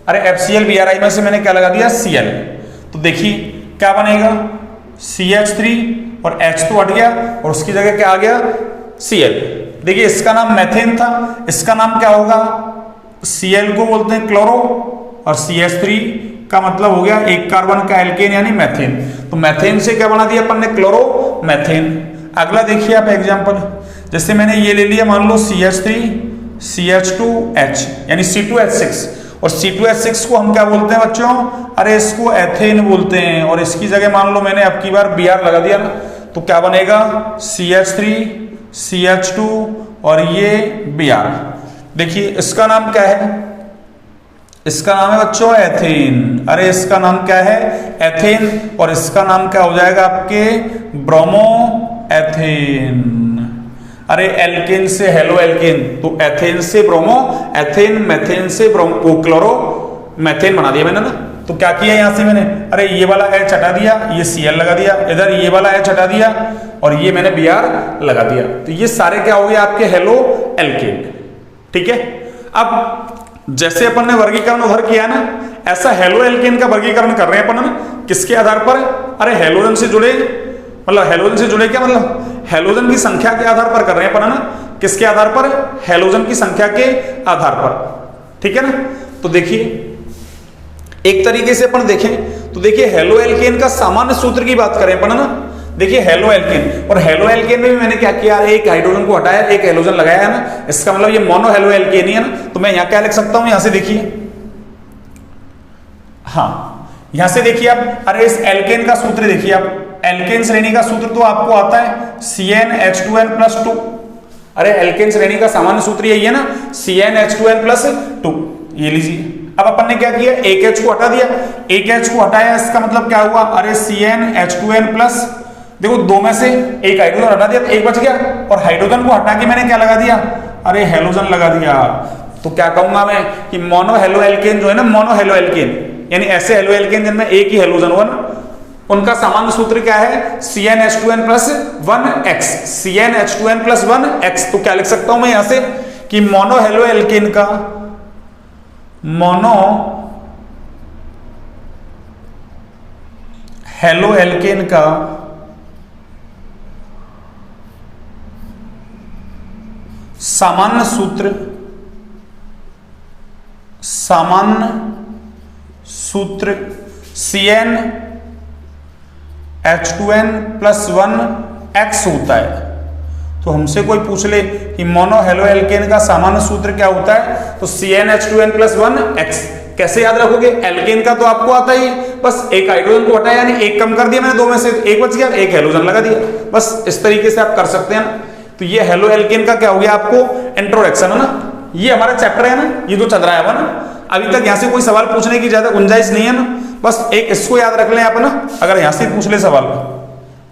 अरे FCl Bri में से मैंने क्या लगा दिया, Cl। तो देखिए क्या बनेगा, CH3 और H तो हट गया और उसकी जगह क्या आ गया, Cl। देखिए इसका नाम मैथेन था, इसका नाम क्या होगा, Cl को बोलते हैं क्लोरो और CH3 का मतलब हो गया एक कार्बन का एल्केन यानी मैथेन। तो मैथेन से क्या बना दिया अपन ने, क्लोरो मैथेन। अगला देखिए आप एग्जांपल, जैसे मैंने ये ले लिया मान लो CH3 CH2H यानी C2H6 और C2H6 को हम क्या बोलते हैं बच्चों, अरे इसको एथेन बोलते हैं और इसकी जगह मान लो मैंने अब की बार Br लगा दिया ना, तो क्या बनेगा CH3 CH2 और ये Br। देखिए इसका नाम क्या है, इसका नाम है बच्चों एथेन। अरे इसका नाम क्या है, एथेन, और इसका नाम क्या हो जाएगा आपके, ब्रोमो एथेन। अरे एल्केन से हेलो एल्केन, तो एथेन से ब्रोमो एथेन, मैथेन से ब्रोमो क्लोरो मैथेन बना दिया मैंने ना। तो क्या किया यहां से मैंने, अरे ये वाला H हटा दिया, ये Cl लगा दिया, इधर ये वाला H हटा दिया और ये मैंने Br लगा दिया। तो ये सारे क्या हो गए आपके हेलो एल्केन। ठीक है, अब जैसे अपन ने वर्गीकरण उधर किया ना, ऐसा हेलो एल्केन का वर्गीकरण कर रहे हैं अपन ना, किसके आधार पर, अरे हेलोजन से जुड़े, मतलब हेलोजन से जुड़े क्या मतलब, हेलोजन की संख्या के आधार पर कर रहे हैं अपन ना, किसके आधार पर, हेलोजन की संख्या के आधार पर। ठीक है ना। तो देखिए एक तरीके से अपन देखें तो देखिए हेलो एल्केन का सामान्य सूत्र की बात करें अपन ना, देखिए हेलो एल्केन, और हेलो एल्केन में भी मैंने क्या किया, एक हाइड्रोजन को हटाया, एक हेलोजन लगाया है ना, इसका मतलब ये मोनो हेलो एल्केन ही है ना। तो मैं यहां क्या लिख सकता हूं, यहां से देखिए, हाँ यहां से देखिए आप, अरे इस एल्केन का सूत्र देखिए आप, एल्केन श्रेणी का सूत्र तो आपको आता है CnH2n+2। अरे एल्केन श्रेणी का सामान्य सूत्र यही है ना, CnH2n+2। ये लीजिए, अब अपन ने क्या किया, एक H को हटा दिया, एक H को हटाया, इसका मतलब क्या हुआ, अरे CnH2n+, देखो दो में से एक हाइड्रोजन हटा दिया तो एक बच गया, और हाइड्रोजन को हटा के मैंने क्या लगा दिया, अरे हेलोजन लगा दिया। तो क्या कहूंगा मैं कि मोनो हेलो एल्केन जो है ना, मोनो हेलो एल्केन यानी ऐसे हेलो एल्केन जिनमें एक ही हेलोजन हुआ ना, उनका सामान्य सूत्र क्या है, CnH2n+1x, CnH2n+1x। तो क्या लिख सकता हूं मैं यहां से कि मोनो हेलो एल्केन का, मोनो हेलो एल्केन का सामान्य सूत्र, सामान्य सूत्र CnH2n+1x होता है। तो हमसे कोई पूछ ले कि मोनो हेलो एल्केन का सामान्य सूत्र क्या होता है, तो CnH2n+1x। कैसे याद रखोगे, एल्केन का तो आपको आता ही, बस एक हाइड्रोजन को हटाया यानी एक कम कर दिया मैंने, दो में से एक बच गया, एक हेलोजन लगा दिया, बस इस तरीके से आप कर सकते हैं ना। तो ये हेलो एल्केन का क्या हो गया आपको, इंट्रोडक्शन है ना। ये हमारा चैप्टर है ना, ये जो चल रहा है ना, अभी तक यहां से कोई सवाल पूछने की ज्यादा गुंजाइश नहीं है ना, बस एक इसको याद रख लें आप ना। अगर यहां से पूछ ले सवाल,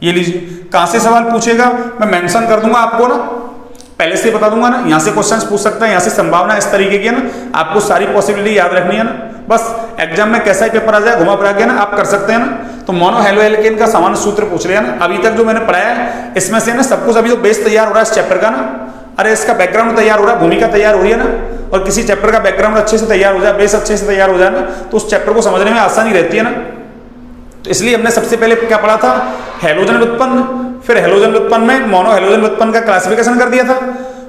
ये लीजिए, कहां से सवाल पूछेगा मैं मेंशन कर दूंगा आपको ना, पहले से बता दूंगा ना, यहां से क्वेश्चंस पूछ सकता है, यहां से संभावना इस तरीके की है ना, आपको सारी पॉसिबिलिटी याद रखनी है ना, बस एग्जाम में कैसा ही पेपर आ जाए घुमा फिरा के ना आप कर सकते हैं ना। तो मोनो हेलो एल्केन का सामान्य सूत्र पूछ लिया ना। अभी तक जो मैंने पढ़ाया है इसमें से ना सब कुछ अभी तो बेस तैयार हो रहा है इस चैप्टर का ना, अरे इसका बैकग्राउंड तैयार हो रहा है, भूमिका तैयार हो रही है ना। और किसी चैप्टर का बैकग्राउंड अच्छे से तैयार हो जाए, बेस अच्छे से तैयार हो जाए ना, तो उस चैप्टर को समझने में आसानी रहती है ना। तो इसलिए हमने सबसे पहले क्या पढ़ा था, हेलोजन व्युत्पन्न, फिर हेलोजन व्युत्पन्न में मोनो हेलोजन व्युत्पन्न का क्लासिफिकेशन कर दिया था,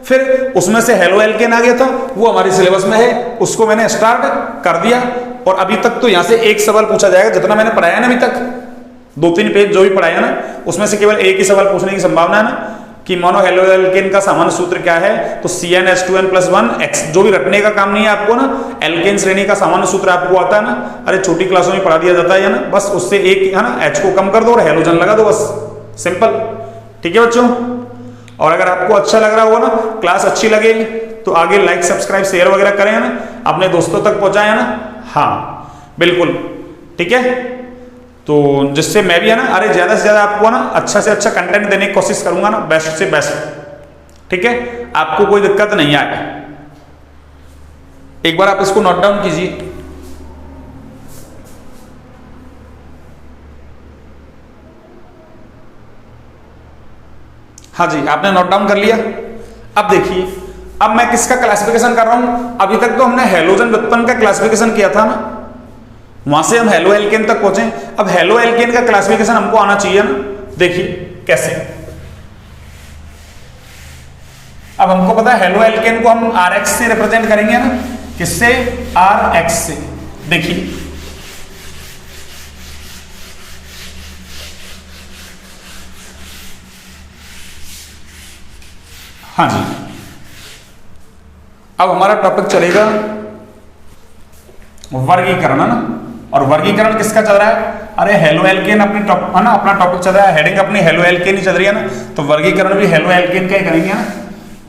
फिर उसमें से हेलो एल्केन आ गया था, वो हमारे सिलेबस में है, उसको मैंने स्टार्ट कर दिया। और अभी तक तो यहां से एक सवाल पूछा जाएगा, जितना मैंने पढ़ाया ना अभी तक 2-3 पेज जो भी पढ़ाया ना, उसमें से केवल एक ही सवाल पूछने की संभावना है ना कि मोनो हेलो एल्केन का सामान्य सूत्र क्या है, तो CnH2n+1x, जो भी रटने का काम नहीं है आपको ना, एल्केन श्रेणी का सामान्य सूत्र आपको आता है ना, अरे छोटी क्लासों में पढ़ा दिया जाता है ना, बस उससे एक है ना H को कम कर दो और हेलोजन लगा दो, बस सिंपल। ठीक है बच्चों, और अगर आपको अच्छा लग रहा होगा ना, क्लास अच्छी लगे तो आगे लाइक सब्सक्राइब शेयर वगैरह करें ना, अपने दोस्तों तक पहुंचाएं ना, हाँ बिल्कुल, ठीक है। तो जिससे मैं भी है ना, अरे ज्यादा से ज्यादा आपको ना अच्छा से अच्छा कंटेंट देने की कोशिश करूंगा ना, बेस्ट से बेस्ट, ठीक है, आपको कोई दिक्कत नहीं आए। एक बार आप इसको नोट डाउन कीजिए। हाँ जी, आपने नोट डाउन कर लिया। अब देखिए, अब मैं किसका क्लासिफिकेशन कर रहा हूं, अभी तक तो हमने हेलोजन व्युत्पन्न का क्लासिफिकेशन किया था ना, वहां से हम हेलो एल्केन तक पहुंचे। अब हेलो एल्केन का क्लासिफिकेशन हमको आना चाहिए ना, देखिए कैसे। अब हमको पता है हेलो एल्केन को हम RX से रिप्रेजेंट करेंगे ना, किससे, RX से। देखिए हाँ जी, अब हमारा टॉपिक चलेगा वर्गीकरण, है ना, और वर्गीकरण किसका चल रहा है, अरे हेलो एल्केन अपनी है ना, अपना टॉपिक चल रहा है, हेडिंग अपनी हेलो एल्केन ही चल रही है ना, तो वर्गीकरण भी हेलो एल्केन का ही करेंगे ना,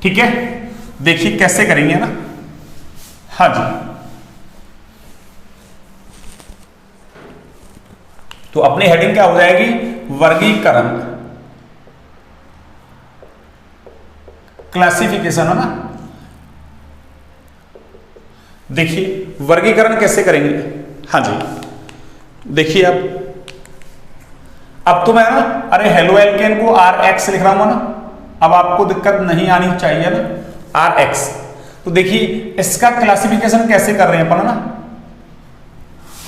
ठीक है। देखिए कैसे करेंगे ना, हाँ जी, तो अपनी हेडिंग क्या हो जाएगी, वर्गीकरण, क्लासिफिकेशन, है ना। देखिए वर्गीकरण कैसे करेंगे, हाँ जी, देखिए अब तो मैं ना, अरे हेलो एल्केन को RX लिख रहा हूं ना, अब आपको दिक्कत नहीं आनी चाहिए ना, RX। तो देखिए इसका क्लासिफिकेशन कैसे कर रहे हैं अपन, ना,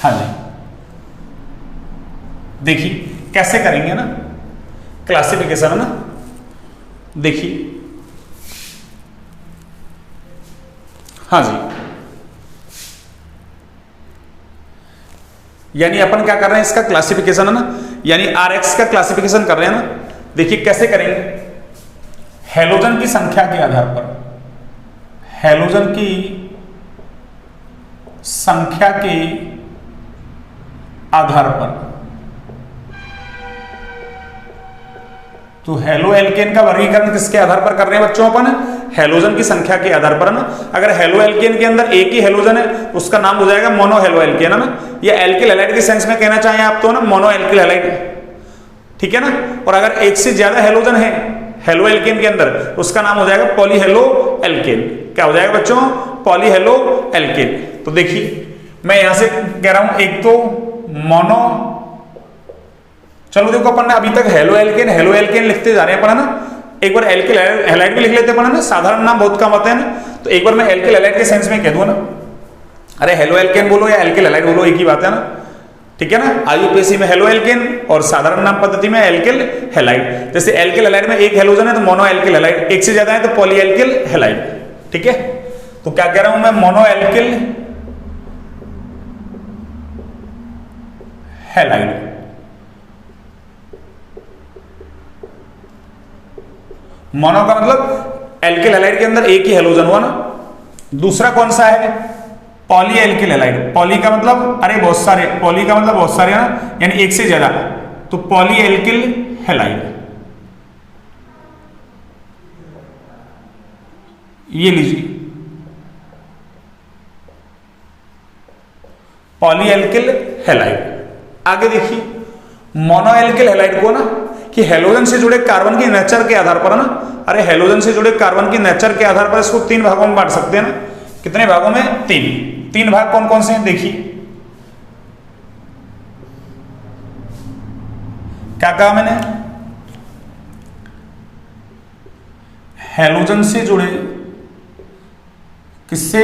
हाँ जी, देखिए कैसे करेंगे ना क्लासिफिकेशन, है ना। देखिए हाँ जी, यानी अपन क्या कर रहे हैं, इसका क्लासिफिकेशन, है ना, यानी RX का क्लासिफिकेशन कर रहे हैं ना। देखिए कैसे करेंगे, हेलोजन की संख्या के आधार पर, हेलोजन की संख्या के आधार पर, तो हेलो एल्केन का वर्गीकरण किसके आधार पर कर रहे हैं बच्चों अपन, हेलोजन की संख्या के आधार पर, है ना। अगर हेलो एल्केन के अंदर एक ही हेलोजन है, उसका नाम हो जाएगा मोनो हेलो एल्केन, है ना, या एल्किल हैलाइड के सेंस में कहना चाहें आप तो ना, मोनो एल्किल हैलाइड, ठीक है ना। और अगर एक से ज्यादा हेलोजन है हेलो एल्केन के अंदर, तो उसका नाम हो जाएगा पॉली हेलो एल्केन। क्या हो जाएगा बच्चों, पॉली हेलो एल्केन। तो देखिए मैं यहां से कह रहा हूं, एक तो मोनो, चलो देखो अपन ने अभी तक हेलो एल्केन लिखते जा रहे हैं अपन, है ना। एक बार एल्किल हैलाइड भी लिख लेते हैं ना, साधारण नाम बहुत कम होते हैं ना, तो एक बार मैं एल्किल हैलाइड के सेंस में कह दूं ना, अरे हेलो एल्केन बोलो या एल्किल हैलाइड बोलो, एक ही बात है ना, ठीक है ना। आईयूपीएसी में हेलो एल्केन और साधारण नाम पद्धति में एल्किल हैलाइड। जैसे एल्किल हैलाइड में एक हेलोजन है तो मोनो एल्किल हैलाइड, एक से ज्यादा है तो पॉली एल्किल हैलाइड, ठीक है। तो क्या कह रहा हूं मैं, मोनो एल्किल हैलाइड। मोनो का मतलब एल्किल हैलाइड के अंदर एक ही हेलोजन हुआ ना। दूसरा कौन सा है, पॉली एल्किल हैलाइड। पॉली का मतलब अरे बहुत सारे, पॉली का मतलब बहुत सारे ना, यानी एक से ज्यादा, तो पॉली एल्किल हैलाइड, ये लीजिए पॉली एल्किल हैलाइड। आगे देखिए मोनो एल्किल हैलाइड को ना, कि हेलोजन से जुड़े कार्बन की नेचर के आधार पर ना, अरे हेलोजन से जुड़े कार्बन की नेचर के आधार पर इसको 3 भागों में बांट सकते हैं ना। कितने भागों में, 3 भाग कौन कौन से हैं, देखिए क्या कहा मैंने, हेलोजन से जुड़े, किससे,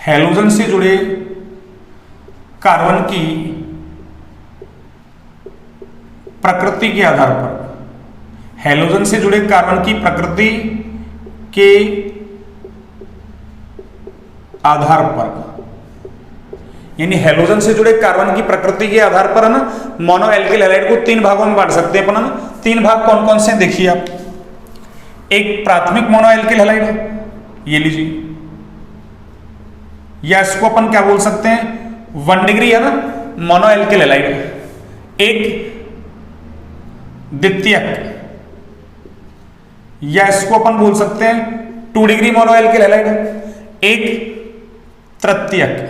हेलोजन से जुड़े कार्बन की प्रकृति के आधार पर, हैलोजन से जुड़े कार्बन की प्रकृति के आधार पर, यानी हैलोजन से जुड़े कार्बन की प्रकृति के आधार पर है ना मोनो एल्किल हैलाइड को 3 भागों में बांट सकते हैं अपन, है ना। 3 भाग कौन कौन से देखिए आप। एक प्राथमिक मोनो एल्किल हैलाइड, ये लीजिए, या इसको अपन क्या बोल सकते हैं 1 डिग्री है ना मोनो एल्किल हैलाइड। एक द्वितीयक, या इसको अपन बोल सकते हैं 2 डिग्री मोनो एल्किल हैलाइड। एक तृतीयक,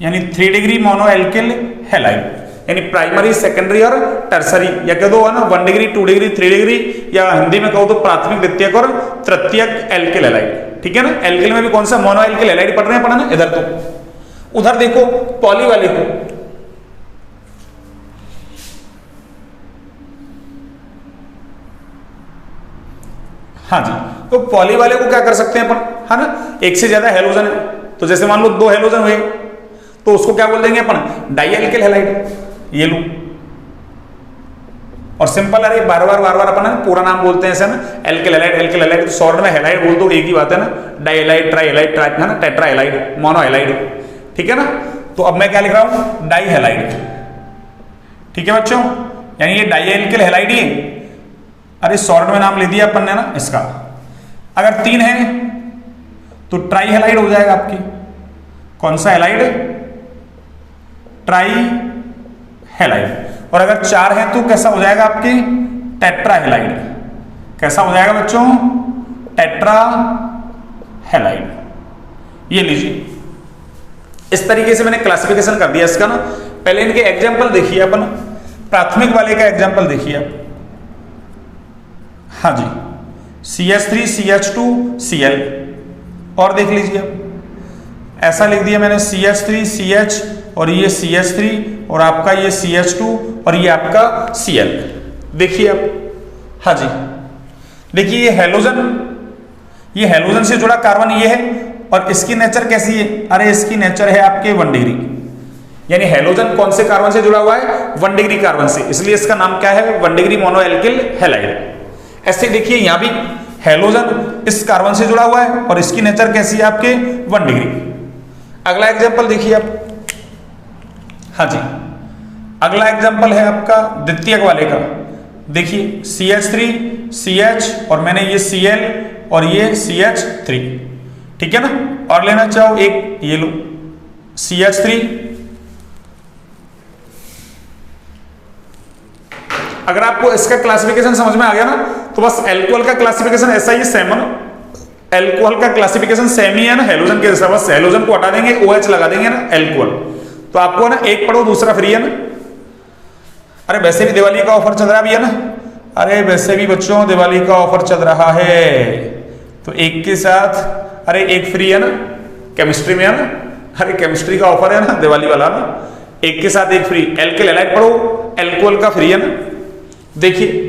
यानी 3 डिग्री मोनो एल्किल हैलाइड, यानी प्राइमरी, सेकेंडरी और टर्सरी, या कह दो है ना 1 डिग्री, 2 डिग्री, 3 डिग्री, या हिंदी में कहो तो प्राथमिक, द्वितीयक और तृतीयक एल्किल हैलाइड। ठीक है ना। एल्किल में भी कौन सा मोनो एल्किल हैलाइड पढ़ रहे हैं ना इधर। तो उधर देखो पॉली वाले को, हाँ जी, तो पॉली वाले को क्या कर सकते हैं अपन, है ना, एक से ज्यादा हैलोजन है, तो जैसे मान लो 2 हैलोजन हुए तो उसको क्या बोल देंगे अपन डाई एल्किल हैलाइड। ये लो, और सिंपल, अरे बार बार अपन पूरा नाम बोलते हैं ऐसे ना, एल्किल हैलाइड, तो शॉर्ट में हैलाइड बोल दो, एक ही बात है ना, डाई हैलाइड, ट्राई हैलाइड, है ना, टेट्रा हैलाइड, मोनो हैलाइड। ठीक है ना। तो अब मैं क्या लिख रहा हूं डाई हैलाइड। ठीक है बच्चों, यानी ये डाई एल्किल हैलाइड ही, अरे शॉर्ट में नाम ले दिया अपन ने ना इसका। अगर 3 है तो ट्राई हैलाइड हो जाएगा आपकी। कौन सा हैलाइड, ट्राई हैलाइड। और अगर 4 है तो कैसा हो जाएगा आपके टेट्रा हैलाइड। कैसा हो जाएगा बच्चों टेट्रा हैलाइड। ये लीजिए, इस तरीके से मैंने क्लासिफिकेशन कर दिया इसका ना। पहले इनके एग्जांपल देखिए अपन, प्राथमिक वाले का एग्जांपल देखिए आप। हाँ जी, CH3 CH2 Cl, और देख लीजिए आप, ऐसा लिख दिया मैंने CH3 CH और ये CH3 और आपका ये CH2 और ये आपका Cl। देखिए आप, हाँ जी, देखिए ये हैलोजन से जुड़ा कार्बन ये है, और इसकी नेचर कैसी है, अरे इसकी नेचर है आपके 1 डिग्री, यानी हैलोजन कौन से कार्बन से जुड़ा हुआ है 1 डिग्री कार्बन से, इसलिए इसका नाम क्या है 1 डिग्री मोनो एल्किल हैलाइड। ऐसे देखिए यहां भी हैलोजन इस कार्बन से जुड़ा हुआ है और इसकी नेचर कैसी है आपके 1 डिग्री। अगला एग्जांपल देखिए आप, हाँ जी, अगला एग्जांपल है आपका द्वितीयक वाले का। देखिए CH3 CH और मैंने ये Cl और ये CH3। ठीक है ना। और लेना चाहो एक ये लो CH3, अगर आपको इसका क्लासिफिकेशन समझ में आ गया ना तो बस एल्कोहल का क्लासिफिकेशन ऐसा ही सेम है ना, एल्कोहल का क्लासिफिकेशन सेम ही है ना हैलोजन के जैसा, बस हैलोजन को हटा देंगे OH लगा देंगे ना एल्कोहल, तो आपको ना एक पढ़ो दूसरा फ्री है ना। अरे वैसे भी दिवाली का ऑफर चल रहा भी है ना, अरे वैसे भी बच्चों दिवाली का ऑफर चल रहा है, तो एक के साथ अरे एक फ्री है ना, केमिस्ट्री में है ना, अरे केमिस्ट्री का ऑफर है ना दिवाली वाला ना, एक के साथ एक फ्री। एल्किल हैलाइड पढ़ो, एल्कोहल का फ्री है ना। देखिए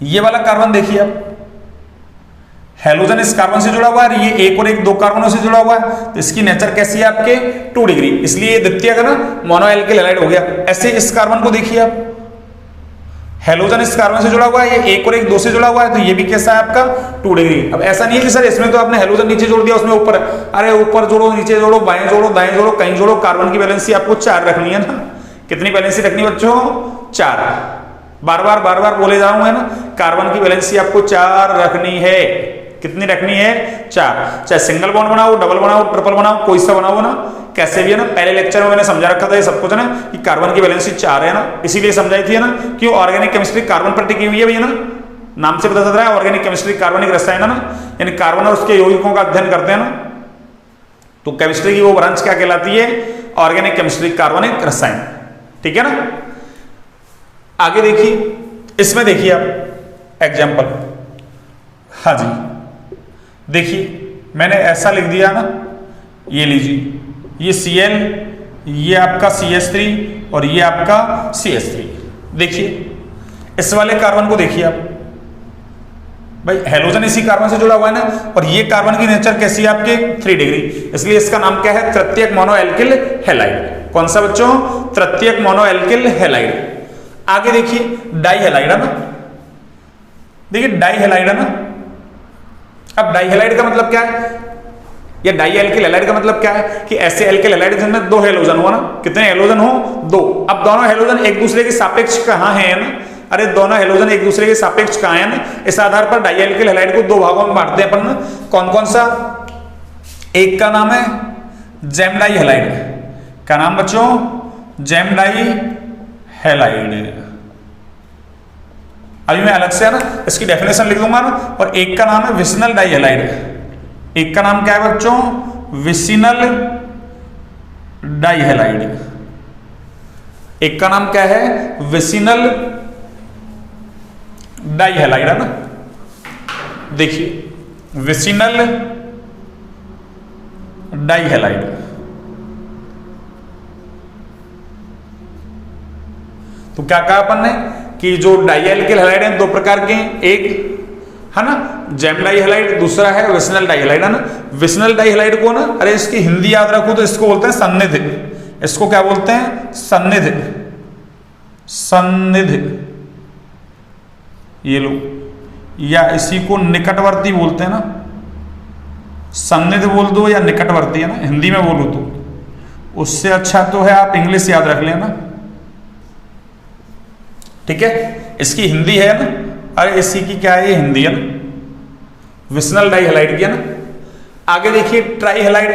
ये वाला कार्बन देखिए आप, हैलोजन इस कार्बन से जुड़ा हुआ है, ये एक और एक 2 कार्बनों से जुड़ा हुआ है, तो इसकी नेचर कैसी है आपके 2 डिग्री, इसलिए ये द्वितीयक है ना मोनो एल्किल हैलाइड हो गया। ऐसे इस कार्बन को देखिए आप, हैलोजन इस कार्बन से जुड़ा हुआ है, ये एक और एक 2 से जुड़ा हुआ है, तो ये भी कैसा है आपका 2 डिग्री। अब ऐसा नहीं है कि सर इसमें तो आपने हैलोजन नीचे जोड़ दिया उसमें ऊपर, अरे ऊपर जोड़ो नीचे जोड़ो बाएं जोड़ो दाएं जोड़ो कहीं जोड़ो, कार्बन की वैलेंसी आपको 4 रखनी है ना। कितनी वैलेंसी रखनी बच्चों 4, बार बार बोले जाऊं है ना, कार्बन की वैलेंसी आपको 4 रखनी है। कितनी रखनी है 4, चाहे सिंगल बॉन्ड बनाओ, डबल बनाओ, ट्रिपल बनाओ, कोई सा बनाओ ना, कैसे भी है ना। पहले लेक्चर में मैंने समझा रखा था ये सब कुछ ना कि कार्बन की वैलेंसी 4 है ना, इसीलिए समझाई थी है ना, क्यों ऑर्गेनिक केमिस्ट्री कार्बन पर टिकी हुई है भैया ना, नाम से पता चल रहा है ऑर्गेनिक केमिस्ट्री कार्बनिक रसायन है ना, यानी कार्बन और उसके यौगिकों का अध्ययन करते हैं ना, तो केमिस्ट्री की वो ब्रांच क्या कहलाती है ऑर्गेनिक केमिस्ट्री कार्बनिक रसायन। ठीक है ना। आगे देखिए, इसमें देखिए आप एग्जाम्पल, हाँ जी देखिए मैंने ऐसा लिख दिया ना, ये लीजिए ये Cl, ये आपका CH3 और ये आपका CH3। देखिए इस वाले कार्बन को देखिए आप, भाई हैलोजन इसी कार्बन से जुड़ा हुआ है ना, और ये कार्बन की नेचर कैसी है आपके 3 डिग्री, इसलिए इसका नाम क्या है तृतीयक मोनो एल्किल हैलाइड। कौन सा बच्चों तृतीयक मोनो एल्किल हैलाइड। आगे देखिए डाई हैलाइड है ना, देखिए डाई हैलाइड है ना। अब डाई हैलाइड का मतलब क्या है, या डाई एल्किल हैलाइड का मतलब क्या है कि ऐसे एल्किल हैलाइड जिनमें दो हेलोजन हो ना, कितने हेलोजन हो, दो। अब दोनों हेलोजन एक दूसरे के सापेक्ष कहाँ है ना, अरे दोनों हेलोजन एक दूसरे के सापेक्ष कहाँ है ना। इस आधार पर डाई एल्किल हैलाइड को दो भागों में बांटते हैं अपन, कौन कौन सा। एक का नाम है जेम डाई हैलाइड, क्या नाम बच्चों, जेम डाई हैलाइड। अभी मैं अलग से है ना इसकी डेफिनेशन लिख दूंगा ना। और एक का नाम है विसिनल डाई हैलाइड, एक का नाम क्या है बच्चों, विसिनल डाई हैलाइड। एक का नाम क्या है, विसिनल डाई हैलाइड है ना। देखिए विसिनल डाई हैलाइड, तो क्या कहा अपन ने कि जो डाई एल्किल हैलाइड है दो प्रकार के हैं, एक है ना जेम डाई हैलाइड, दूसरा है विसिनल डाई हैलाइड है ना। विसिनल डाई हैलाइड को ना, अरे इसकी हिंदी याद रखो तो इसको बोलते हैं सन्निध। इसको क्या बोलते हैं, सन्निध, सन्निध ये लो, या इसी को निकटवर्ती बोलते हैं ना, सन्निध बोल दो या निकटवर्ती है ना, हिंदी में बोलो तो। उससे अच्छा तो है आप इंग्लिश याद रख लेना, ठीक है। इसकी हिंदी है ना, अरे इसी की क्या है, ये हिंदी है ना, विसिनल डाई हैलाइड की है ना। आगे देखिए ट्राई हैलाइड,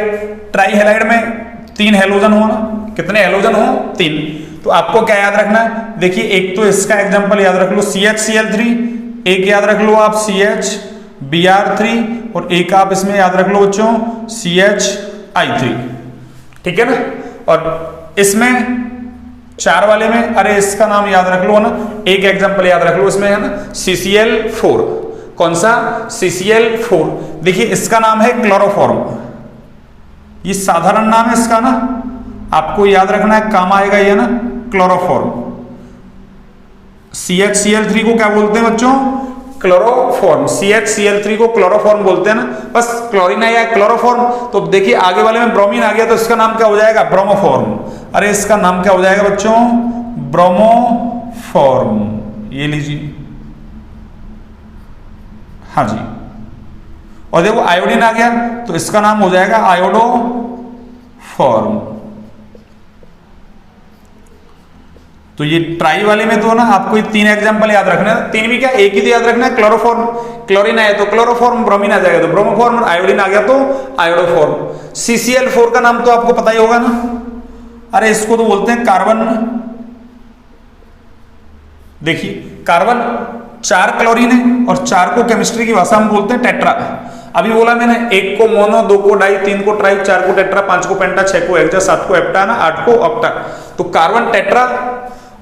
ट्राई हैलाइड में तीन हेलोजन हो ना, कितने हेलोजन हो, तीन। तो आपको क्या याद रखना है, देखिए एक तो इसका एग्जांपल याद रख लो CHCl3, एक याद रख लो आप CHBr3, और एक आप इसमें याद रख लो बच्चों CHI3, ठीक है ना। और इसमें चार वाले में, अरे इसका नाम याद रख लो ना, एक एग्जांपल याद रख लो इसमें है ना CCl4, कौन सा, CCl4। देखिए इसका नाम है क्लोरोफॉर्म, ये साधारण नाम है इसका ना, आपको याद रखना है, काम आएगा ये ना, क्लोरोफॉर्म। CHCl3 को क्या बोलते हैं बच्चों, क्लोरोफॉर्म। CHCl3 को क्लोरोफॉर्म बोलते हैं ना, बस क्लोरीन है या क्लोरोफॉर्म। तो देखिए आगे वाले में ब्रोमीन आ गया तो इसका नाम क्या हो जाएगा, ब्रोमोफॉर्म। अरे इसका नाम क्या हो जाएगा बच्चों, ब्रोमोफॉर्म, ये लीजिए, हाँ जी। और देखो आयोडीन आ गया तो इसका नाम हो जाएगा आयोडोफॉर्म। तो ये ट्राई वाले में तो ना आपको ये तीन एग्जांपल याद रखना है, तीन भी क्या, एक ही तो याद रखना है, क्लोरोफॉर्म, क्लोरीन आया तो क्लोरोफॉर्म, ब्रोमीन आ जाएगा तो ब्रोमोफॉर्म, आयोडीन आ गया तो आयोडोफॉर्म। CCl4 का नाम तो आपको पता ही होगा ना, अरे इसको तो बोलते हैं कार्बन। देखिए कार्बन चार क्लोरीन है और चार को केमिस्ट्री की भाषा में बोलते हैं टेट्रा। अभी बोला मैंने, एक को मोनो, दो को डाई, तीन को ट्राई, चार को टेट्रा, पांच को पेंटा, छह को हेक्सा, सात को हेप्टा, आठ को ऑक्टा। तो कार्बन टेट्रा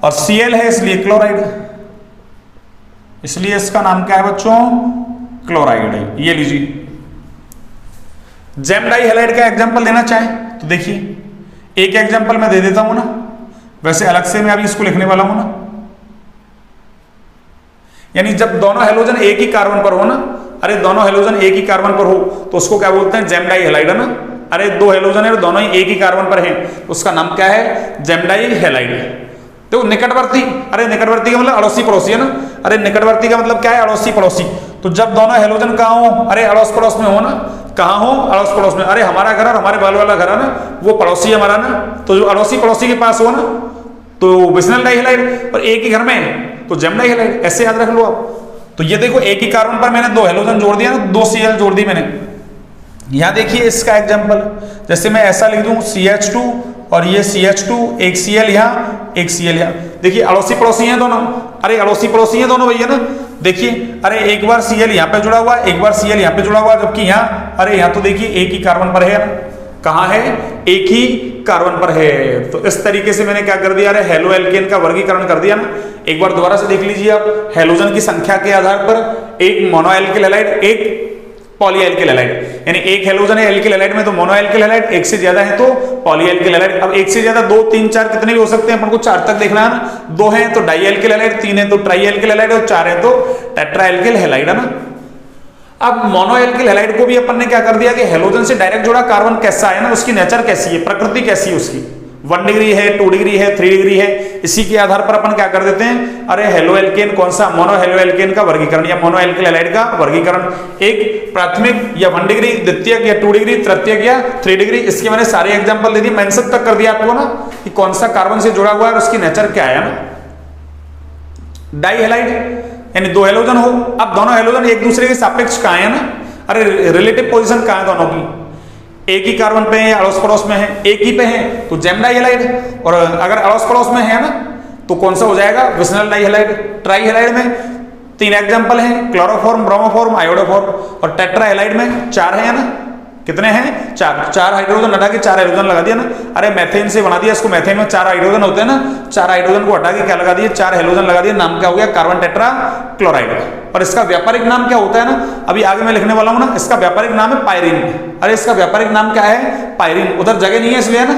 और Cl है इसलिए क्लोराइड, इसलिए इसका नाम क्या है बच्चों, क्लोराइड है। ये लीजिए जेम डाई हैलाइड का एग्जांपल देना चाहे तो देखिए एक एग्जांपल मैं दे देता हूं ना, वैसे अलग से मैं अभी इसको लिखने वाला हूं ना। यानी जब दोनों हेलोजन एक ही कार्बन पर हो ना, अरे दोनों हेलोजन एक ही कार्बन पर हो तो उसको क्या बोलते हैं, जेम डाई हैलाइड है ना। अरे दो हेलोजन है और दोनों ही एक ही कार्बन पर हैं, उसका नाम क्या है, जेम डाई हैलाइड। तो निकटवर्ती, अरे निकटवर्ती का मतलब अड़ोसी पड़ोसी है ना, अरे निकटवर्ती का मतलब क्या है, अड़ोसी पड़ोसी। तो जब दोनों हेलोजन कहाँ हो, अरे अड़ोस पड़ोस में हो ना, कहाँ हो, अड़ोस पड़ोस में। अरे हमारा घर और हमारे बाल वाला घर है ना, वो पड़ोसी है हमारा ना, तो जो अड़ोसी पड़ोसी के पास हो ना तो विसिनल डाई हैलाइड, और एक ही घर में तो जेम डाई हैलाइड, ऐसे याद रख लो आप। तो ये देखो एक ही कार्बन पर मैंने दो हेलोजन जोड़ दिया ना, दो Cl जोड़ दी मैंने। यहां देखिए इसका एग्जांपल, जैसे मैं ऐसा लिख दूं CH2 और ये CH2, एक Cl यहाँ, एक Cl यहाँ। देखिए अड़ोसी पड़ोसी हैं दोनों, अरे अड़ोसी पड़ोसी हैं दोनों भैया ना। देखिए अरे एक बार Cl यहाँ पे जुड़ा हुआ, एक बार Cl यहाँ पे जुड़ा हुआ, जबकि यहाँ अरे यहाँ तो देखिए एक ही कार्बन पर है, कहाँ है, एक ही कार्बन पर है। तो इस तरीके से मैंने क्या कर दिया, अरे हेलो एल्केन का वर्गीकरण कर दिया ना। एक बार दोबारा से देख लीजिए आप, हेलोजन की संख्या के आधार पर एक मोनो एल्किल हैलाइड, एक पॉली एल्किल हैलाइड। यानी एक हेलोजन है एल्किल हैलाइड में तो मोनो एल्किल हैलाइड, एक से ज्यादा है तो पॉली एल्किल हैलाइड। अब एक से ज्यादा दो, तीन, चार कितने भी हो सकते हैं, अपन को चार तक देखना है ना। दो हैं तो डाई एल्किल हैलाइड, तीन है तो ट्राई एल्किल हैलाइड, और चार है तो टेट्रा एल्किल हैलाइड है ना। अब मोनो एल्किल हैलाइड को भी अपन ने क्या कर दिया कि हेलोजन से डायरेक्ट जुड़ा कार्बन कैसा है ना, उसकी नेचर कैसी है, प्रकृति कैसी है उसकी, 1 डिग्री है, 2 डिग्री है, 3 डिग्री है। इसी के आधार पर अपन क्या कर देते हैं, अरे हेलो एल्केन कौन सा, मोनो हेलो एल्केन का वर्गीकरण या मोनो एल्किल हैलाइड का वर्गीकरण, एक प्राथमिक या 1 डिग्री, द्वितीयक या 2 डिग्री, तृतीयक या 3 डिग्री। इसके मैंने सारे एग्जांपल दे दिए, मेंशन तक कर दिया आपको ना कि कौन सा कार्बन से जुड़ा हुआ है और उसकी नेचर क्या है ना। डाई हैलाइड यानी 2 हेलोजन हो, अब दोनों हेलोजन एक दूसरे के सापेक्ष कहां है ना, अरे रिलेटिव पोजीशन कहां है दोनों की, एक ही कार्बन पे है या अड़ोस पड़ोस में है, एक ही पे है तो जेम डाई हैलाइड, और अगर अड़ोस पड़ोस में है ना तो कौन सा हो जाएगा, vicinal dihalide. Trihalide में 3 एग्जांपल हैं, क्लोरोफॉर्म, ब्रोमोफॉर्म, आयोडोफॉर्म, और टेट्रा हैलाइड में 4 है ना, कितने हैं 4 हाइड्रोजन हटा के 4 हाइड्रोजन लगा दिया ना, अरे मैथेन से बना दिया इसको, मैथेन में 4 हाइड्रोजन होते हैं ना, 4 हाइड्रोजन को हटा के क्या लगा दिए, 4 हेलोजन लगा दिए, नाम क्या हो गया, कार्बन टेट्रा क्लोराइड। और इसका व्यापारिक नाम क्या होता है ना, अभी आगे मैं लिखने वाला हूं ना, इसका व्यापारिक नाम है पायरीन। अरे इसका व्यापारिक नाम क्या है, पायरीन, उधर जगह नहीं है इसलिए ना,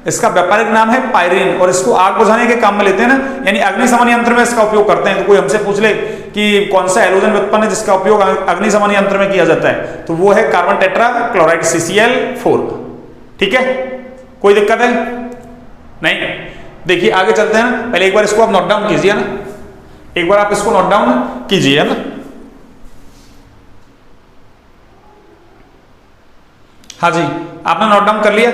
इसका व्यापारिक नाम है पायरीन। और इसको आग बुझाने के काम में लेते हैं ना, यानी अग्निशमन यंत्र में इसका उपयोग करते हैं। तो कोई हमसे पूछ ले कि कौन सा हेलोजन व्युत्पन्न है जिसका उपयोग अग्निशमन यंत्र में किया जाता है, तो वो है कार्बन टेट्रा क्लोराइड CCl4। ठीक है, कोई दिक्कत है नहीं। देखिए आगे चलते हैं, पहले एक बार इसको आप नोट डाउन कीजिए ना, एक बार आप इसको नोट डाउन कीजिए ना। हाँ जी, आपने नोट डाउन कर लिया।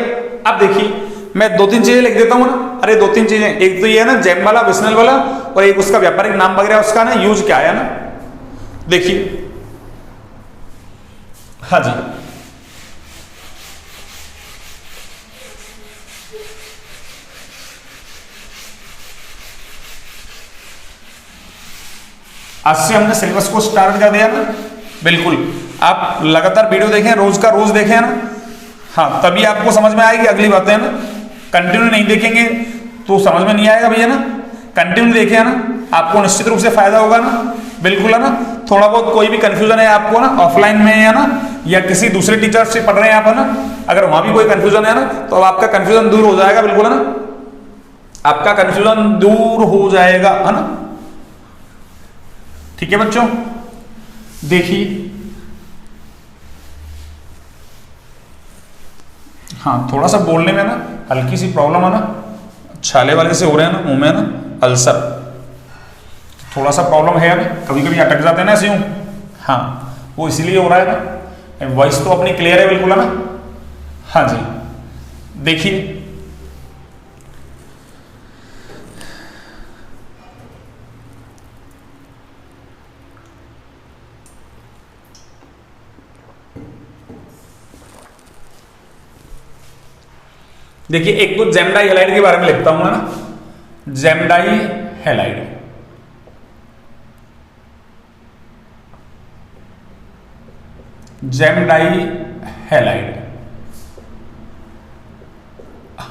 अब देखिए मैं 2-3 चीजें लिख देता हूं ना, अरे 2-3 चीजें, एक तो ये है ना जेम वाला, विसनल वाला, और एक उसका व्यापारिक नाम वगैरह, उसका ना यूज क्या है ना, देखिए। हाँ जी, आज से हमने सिलेबस को स्टार्ट कर दिया ना, बिल्कुल। आप लगातार वीडियो देखें, रोज का रोज देखें ना, हाँ तभी आपको समझ में आएगी अगली बातें ना। कंटिन्यू नहीं देखेंगे तो समझ में नहीं आएगा भैया ना, कंटिन्यू देखें ना, आपको निश्चित रूप से फायदा होगा ना, बिल्कुल है ना। थोड़ा बहुत कोई भी कंफ्यूजन है आपको ना, ऑफलाइन में है ना, या किसी दूसरे टीचर से पढ़ रहे हैं आप है ना, अगर वहां भी कोई कंफ्यूजन है ना तो अब आपका कंफ्यूजन दूर हो जाएगा, बिल्कुल है ना, आपका कंफ्यूजन दूर हो जाएगा है ना। ठीक है बच्चों, देखिए हाँ थोड़ा सा बोलने में ना हल्की सी प्रॉब्लम है ना, छाले वाले से हो रहे हैं ना, मुंह में ना अल्सर, थोड़ा सा प्रॉब्लम है ना, कभी कभी अटक जाते हैं ना ऐसे यूं, हाँ वो इसीलिए हो रहा है ना। वॉइस तो अपनी क्लियर है बिल्कुल है ना। हाँ जी, देखिए देखिए, एक तो जेम डाई हैलाइड के बारे में लिखता हूं ना, gem dihalide, gem dihalide.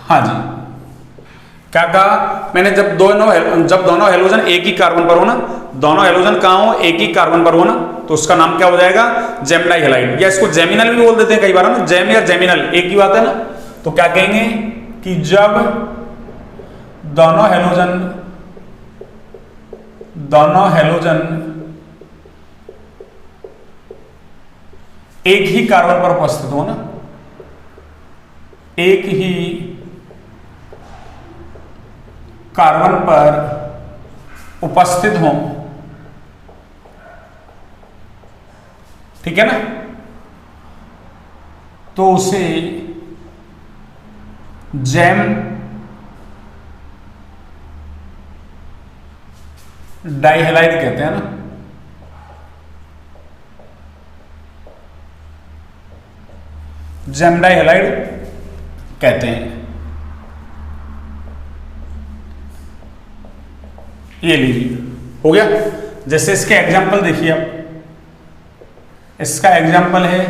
हाँ जी, क्या कहा मैंने, जब दोनों हेलोजन एक ही कार्बन पर हो ना, दोनों हेलोजन कहां हो, एक ही कार्बन पर हो ना, तो उसका नाम क्या हो जाएगा, जेम डाई हैलाइड, या इसको जेमिनल भी बोल देते हैं कई बार ना, जेम या जेमिनल एक ही बात है ना। तो क्या कहेंगे कि जब दोनों हेलोजन एक ही कार्बन पर उपस्थित हो ना, एक ही कार्बन पर उपस्थित हो, ठीक है ना, तो उसे जेम डाई हैलाइड कहते हैं ना। जेम डाई हैलाइड कहते हैं। ये लीजिए, हो गया। जैसे इसके एग्जाम्पल देखिए आप, इसका एग्जाम्पल है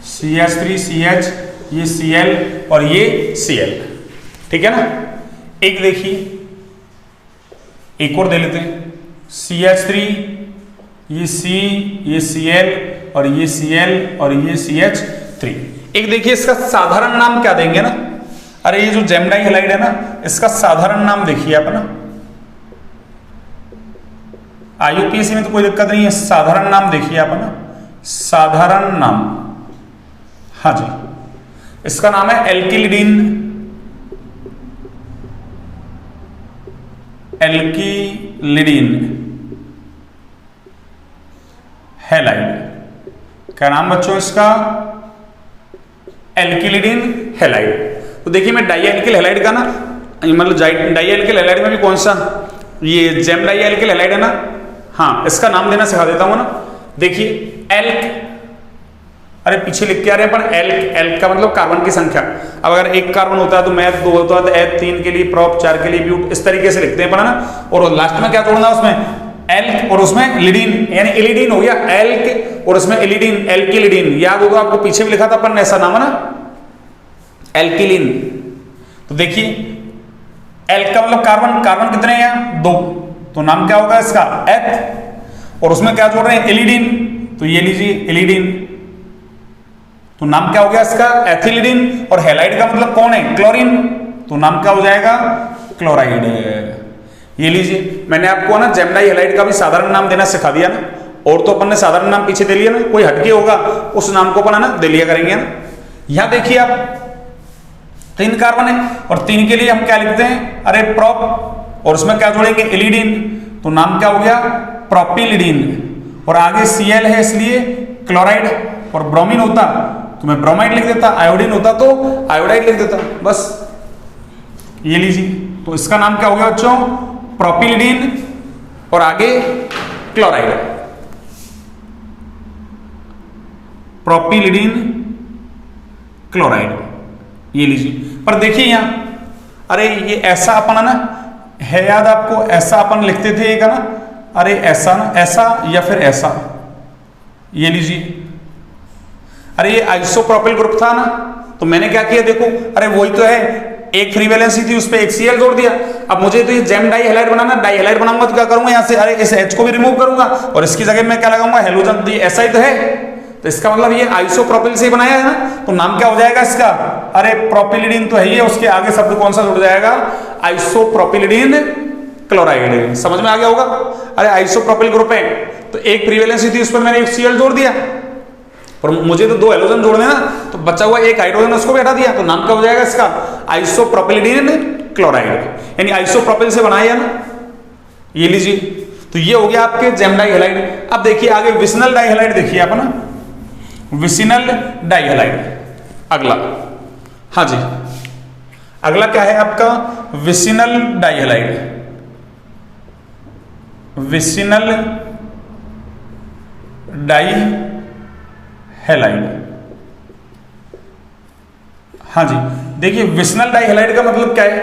CH3CH, ये Cl और ये Cl, ठीक है ना। एक देखिए, एक और दे लेते हैं, CH3, ये C, ये Cl और ये Cl और ये CH3। एक देखिए, इसका साधारण नाम क्या देंगे ना, अरे ये जो जेम डाई हैलाइड है ना, इसका साधारण नाम देखिए आप ना, IUPAC में तो कोई दिक्कत नहीं है, साधारण नाम देखिए आप ना, साधारण नाम। हाँ जी, इसका नाम है एल्किलिडीन, एल्किलिडीन हैलाइड। क्या नाम बच्चों इसका? एल्किलिडीन हैलाइड। तो देखिए मैं डाई एल्किल हैलाइड का ना, मतलब डाई एल्किल हैलाइड में भी कौन सा, ये जेम डाई एल्किल हैलाइड है ना, हाँ इसका नाम देना सिखा देता हूं ना। देखिए एल्क, अरे पीछे लिख के आ रहे हैं पर एल्क, एल्क का मतलब कार्बन की संख्या। अब अगर एक कार्बन होता है तो मैथ 2 होता है, तो एथ 3 के लिए, प्रोप 4 के लिए, ब्यूट, इस तरीके से लिखते हैं पर ना। और लास्ट में क्या जोड़ना उसमें? एल्क और उसमें लिडीन, यानी इलिडीन हो गया एल्क और उसमें इलिडीन, एल्किलिडीन। याद होगा आपको पीछे भी लिखा था अपन ने, ऐसा नाम है ना एल्किलिन। तो देखिए एल्क का मतलब कार्बन, कार्बन कितने हैं? 2, तो नाम क्या होगा इसका? एथ। और उसमें क्या जोड़ रहे हैं? इलिडीन, तो ये लीजिए इलिडीन, तो नाम क्या हो गया इसका? एथिलिडीन। और हैलाइड का मतलब कौन है? क्लोरीन, तो नाम क्या हो जाएगा? क्लोराइड। ये लीजिए मैंने आपको ना जेम डाई हैलाइड का भी साधारण नाम देना सिखा दिया ना, और तो अपन ने साधारण नाम पीछे दे लिया ना, कोई हटके होगा उस नाम को अपन ना दे लिया करेंगे ना। यहां देखिए आप 3 कार्बन है और 3 के लिए हम क्या लिखते हैं? अरे प्रोप, और उसमें क्या जोड़ेंगे? इलिडीन, तो नाम क्या हो गया? प्रोपिलिडीन। और आगे Cl है इसलिए क्लोराइड, और ब्रोमीन होता तो मैं ब्रोमाइड लिख देता, आयोडीन होता तो आयोडाइड लिख देता, बस। ये लीजिए, तो इसका नाम क्या हो गया बच्चों? प्रोपिलिडीन और आगे क्लोराइड, प्रोपिलिडीन क्लोराइड। ये लीजिए, पर देखिए यहां, अरे ये ऐसा अपन ना है, याद आपको ऐसा अपन लिखते थे एक है ना, अरे ऐसा ना, ऐसा या फिर ऐसा। ये लीजिए, अरे ये आइसोप्रोपिल ग्रुप था ना, तो मैंने क्या किया देखो, अरे वही तो है, एक फ्री वैलेंसी थी उस पे एक Cl जोड़ दिया। अब मुझे तो ये जेम डाई हैलाइड बनाना, डाई हैलाइड बनाऊंगा तो क्या करूंगा यहाँ से? अरे इस H को भी रिमूव करूंगा और इसकी जगह में क्या लगाऊंगा? हेलोजन। तो ये ऐसा ही तो है, तो इसका मतलब ये आइसोप्रोपिल से बनाया है ना, तो नाम क्या हो जाएगा इसका? अरे प्रोपिलिडीन तो है ही, उसके आगे शब्द कौन सा जुड़ जाएगा? आइसोप्रोपिलिडीन क्लोराइड। समझ में आ गया होगा? अरे आइसोप्रोपिल ग्रुप है तो एक फ्री वैलेंसी थी, उस पर मैंने एक Cl जोड़ दिया, और मुझे तो 2 हेलोजन जोड़ने ना, तो बचा हुआ एक हाइड्रोजन उसको भी हटा दिया, तो नाम क्या हो जाएगा इसका? आइसोप्रोपिलिडीन क्लोराइड, यानी आइसोप्रोपिल से बनाया ना। ये लीजिए, तो ये हो गया आपके जेम डाई हैलाइड। अब देखिए आगे विसिनल डाई हैलाइड, देखिए आप ना, विसिनल डाई हैलाइड अगला। हाँ जी, अगला क्या है आपका? Vicinal die halide, vicinal die halide. हाँ जी, देखिए विसिनल डाई हैलाइड का मतलब क्या है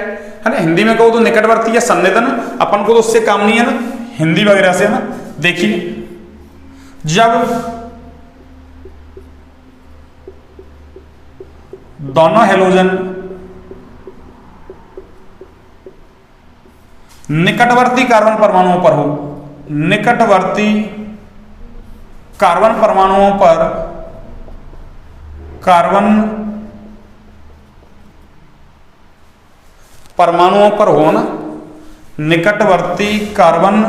ना, हिंदी में कहो तो निकटवर्ती या संनिधन, अपन को तो उससे काम नहीं है ना, हिंदी वगैरह से ना। देखिए जब दोनों हैलोजन निकटवर्ती कार्बन परमाणुओं पर हो, निकटवर्ती कार्बन परमाणुओं पर, कार्बन परमाणुओं पर हो ना, निकटवर्ती कार्बन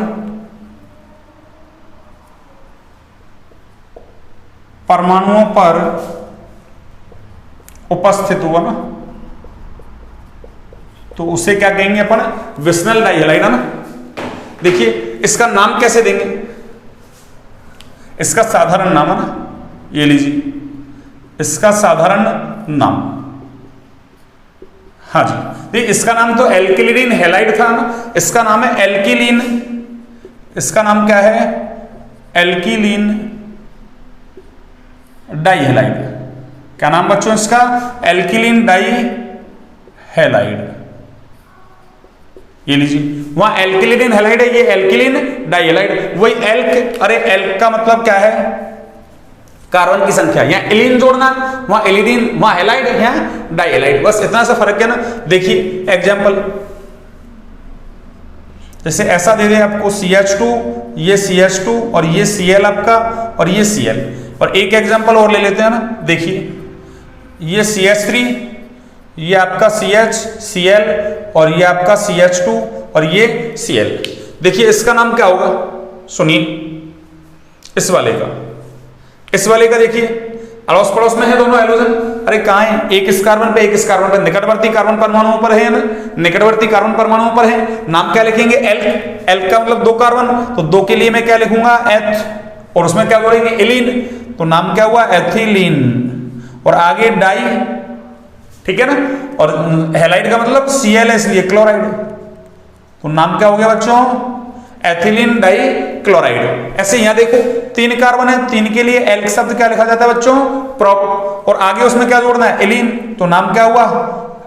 परमाणुओं पर उपस्थित हुआ ना, तो उसे क्या कहेंगे अपन? विसिनल डाई हैलाइड है ना। देखिए इसका नाम कैसे देंगे? इसका साधारण नाम है ना, ये लीजिए इसका साधारण नाम। हाँ जी, देखिए इसका नाम तो एल्किलिडीन हैलाइड था ना, इसका नाम है एल्किलीन। इसका नाम क्या है? एल्किलीन डाई हैलाइड। क्या नाम बच्चों इसका? एल्किलीन डाई हैलाइड। ये लीजिए, वहां एल्किलिडीन हैलाइड है, ये एल्किलीन डाई हैलाइड। वही एल्क, अरे एल्क का मतलब क्या है? कार्बन की संख्या। यहाँ एलिन जोड़ना, वहां एलिडीन, वहां हैलाइड, यहाँ डाई हैलाइड, बस इतना सा फर्क है ना। देखिए एग्जांपल, जैसे ऐसा दे दे आपको CH2, ये CH2 और ये Cl आपका और ये Cl। और एक एग्जांपल और ले लेते हैं ना, देखिए ये CH3, ये आपका CH, Cl और ये आपका CH2 और ये Cl। देखिए इसका नाम क्या होगा? सुनिए, इस वाले का देखिए अड़ोस पड़ोस में है दोनों हैलोजन। अरे कहाँ है, एक इस कार्बन पे एक इस कार्बन पे, निकटवर्ती कार्बन परमाणुओं पर है ना, निकटवर्ती कार्बन परमाणुओं पर है। नाम क्या लिखेंगे, एल्क। एल्क का मतलब 2 कार्बन, तो 2 के लिए मैं क्या लिखूंगा, एथ, और उसमें क्या जोड़ेंगे, एलीन, तो नाम क्या हुआ, एथिलीन। और आगे डाई, ठीक है ना, और हैलाइड का मतलब Cl है इसलिए क्लोराइड, तो नाम क्या हो गया बच्चों, एथिलीन डाई क्लोराइड। ऐसे यहां देखो 3 कार्बन है, 3 के लिए एल्क शब्द क्या लिखा जाता है बच्चों, प्रोप, और आगे उसमें क्या जोड़ना है, एलीन, तो नाम क्या हुआ,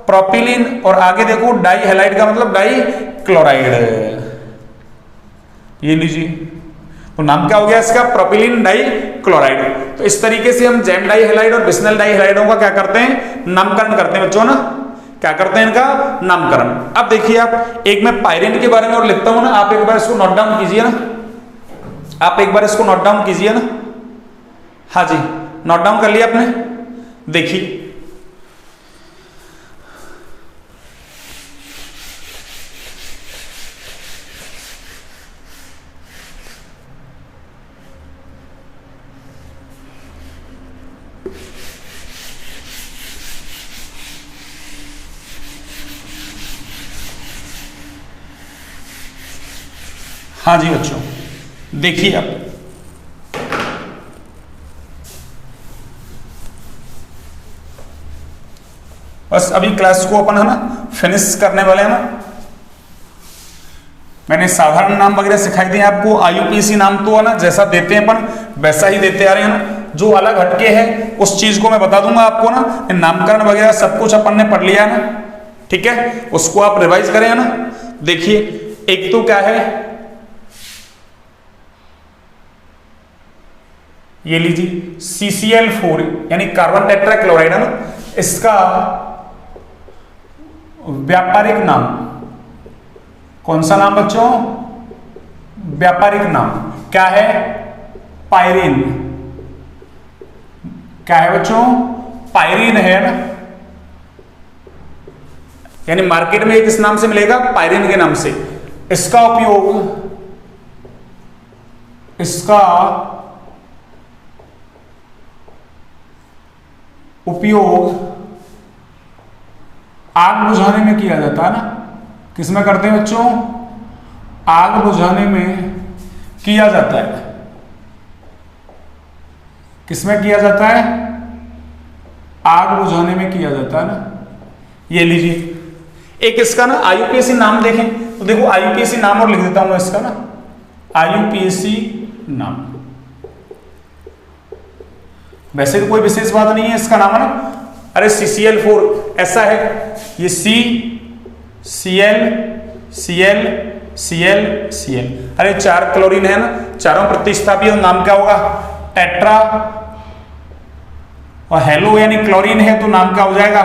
प्रोपिलीन। और आगे देखो डाई हैलाइड का मतलब डाई क्लोराइड, ये लीजिए, तो नाम क्या हो गया इसका, प्रोपिलीन डाई क्लोराइड। तो इस तरीके से हम जैम डाई हैलाइड और बिस्नल डाई हैलाइडों का क्या करते हैं, नामकरण करते हैं बच्चों ना, क्या करते हैं इनका नामकरण। अब देखिए आप, एक मैं पायरीन के बारे में और लिखता हूं ना, आप एक बार इसको नोट डाउन कीजिए ना, आप एक बार इसको नोट डाउन कीजिए ना, हाँ जी नोट डाउन कर लिया आपने। देखिए हाँ जी बच्चों, देखिए अब बस अभी क्लास को अपन है ना फिनिश करने वाले हैं ना। मैंने साधारण नाम वगैरह सिखाई दिए आपको, आईयूपीएसी नाम तो है ना जैसा देते हैं अपन वैसा ही देते आ रहे हैं ना, जो अलग हटके है उस चीज को मैं बता दूंगा आपको ना। नामकरण वगैरह सब कुछ अपन ने पढ़ लिया है ना, ठीक है, उसको आप रिवाइज करें ना। देखिए एक तो क्या है, ये लीजिए CCl4 यानी कार्बन टेट्रा क्लोराइड है ना, इसका व्यापारिक नाम कौन सा नाम बच्चों, व्यापारिक नाम क्या है, पायरीन। क्या है बच्चों, पायरीन है ना, यानी मार्केट में किस नाम से मिलेगा, पायरीन के नाम से। इसका उपयोग आग बुझाने में किया जाता है ना, किसमें करते हैं बच्चों, आग बुझाने में किया जाता है, किसमें किया जाता है, आग बुझाने में किया जाता है ना। ये लीजिए एक इसका ना आईयूपीएसी नाम देखें तो देखो, आईयूपीएसी नाम और लिख देता हूं मैं इसका ना, आईयूपीएसी नाम, वैसे तो कोई विशेष बात नहीं है इसका नाम है ना। अरे CCl4 ऐसा है, ये Cl, अरे 4 क्लोरीन है ना, चारों प्रतिस्थापी, नाम क्या होगा, टेट्रा, और हेलो यानी क्लोरीन है तो नाम क्या हो जाएगा,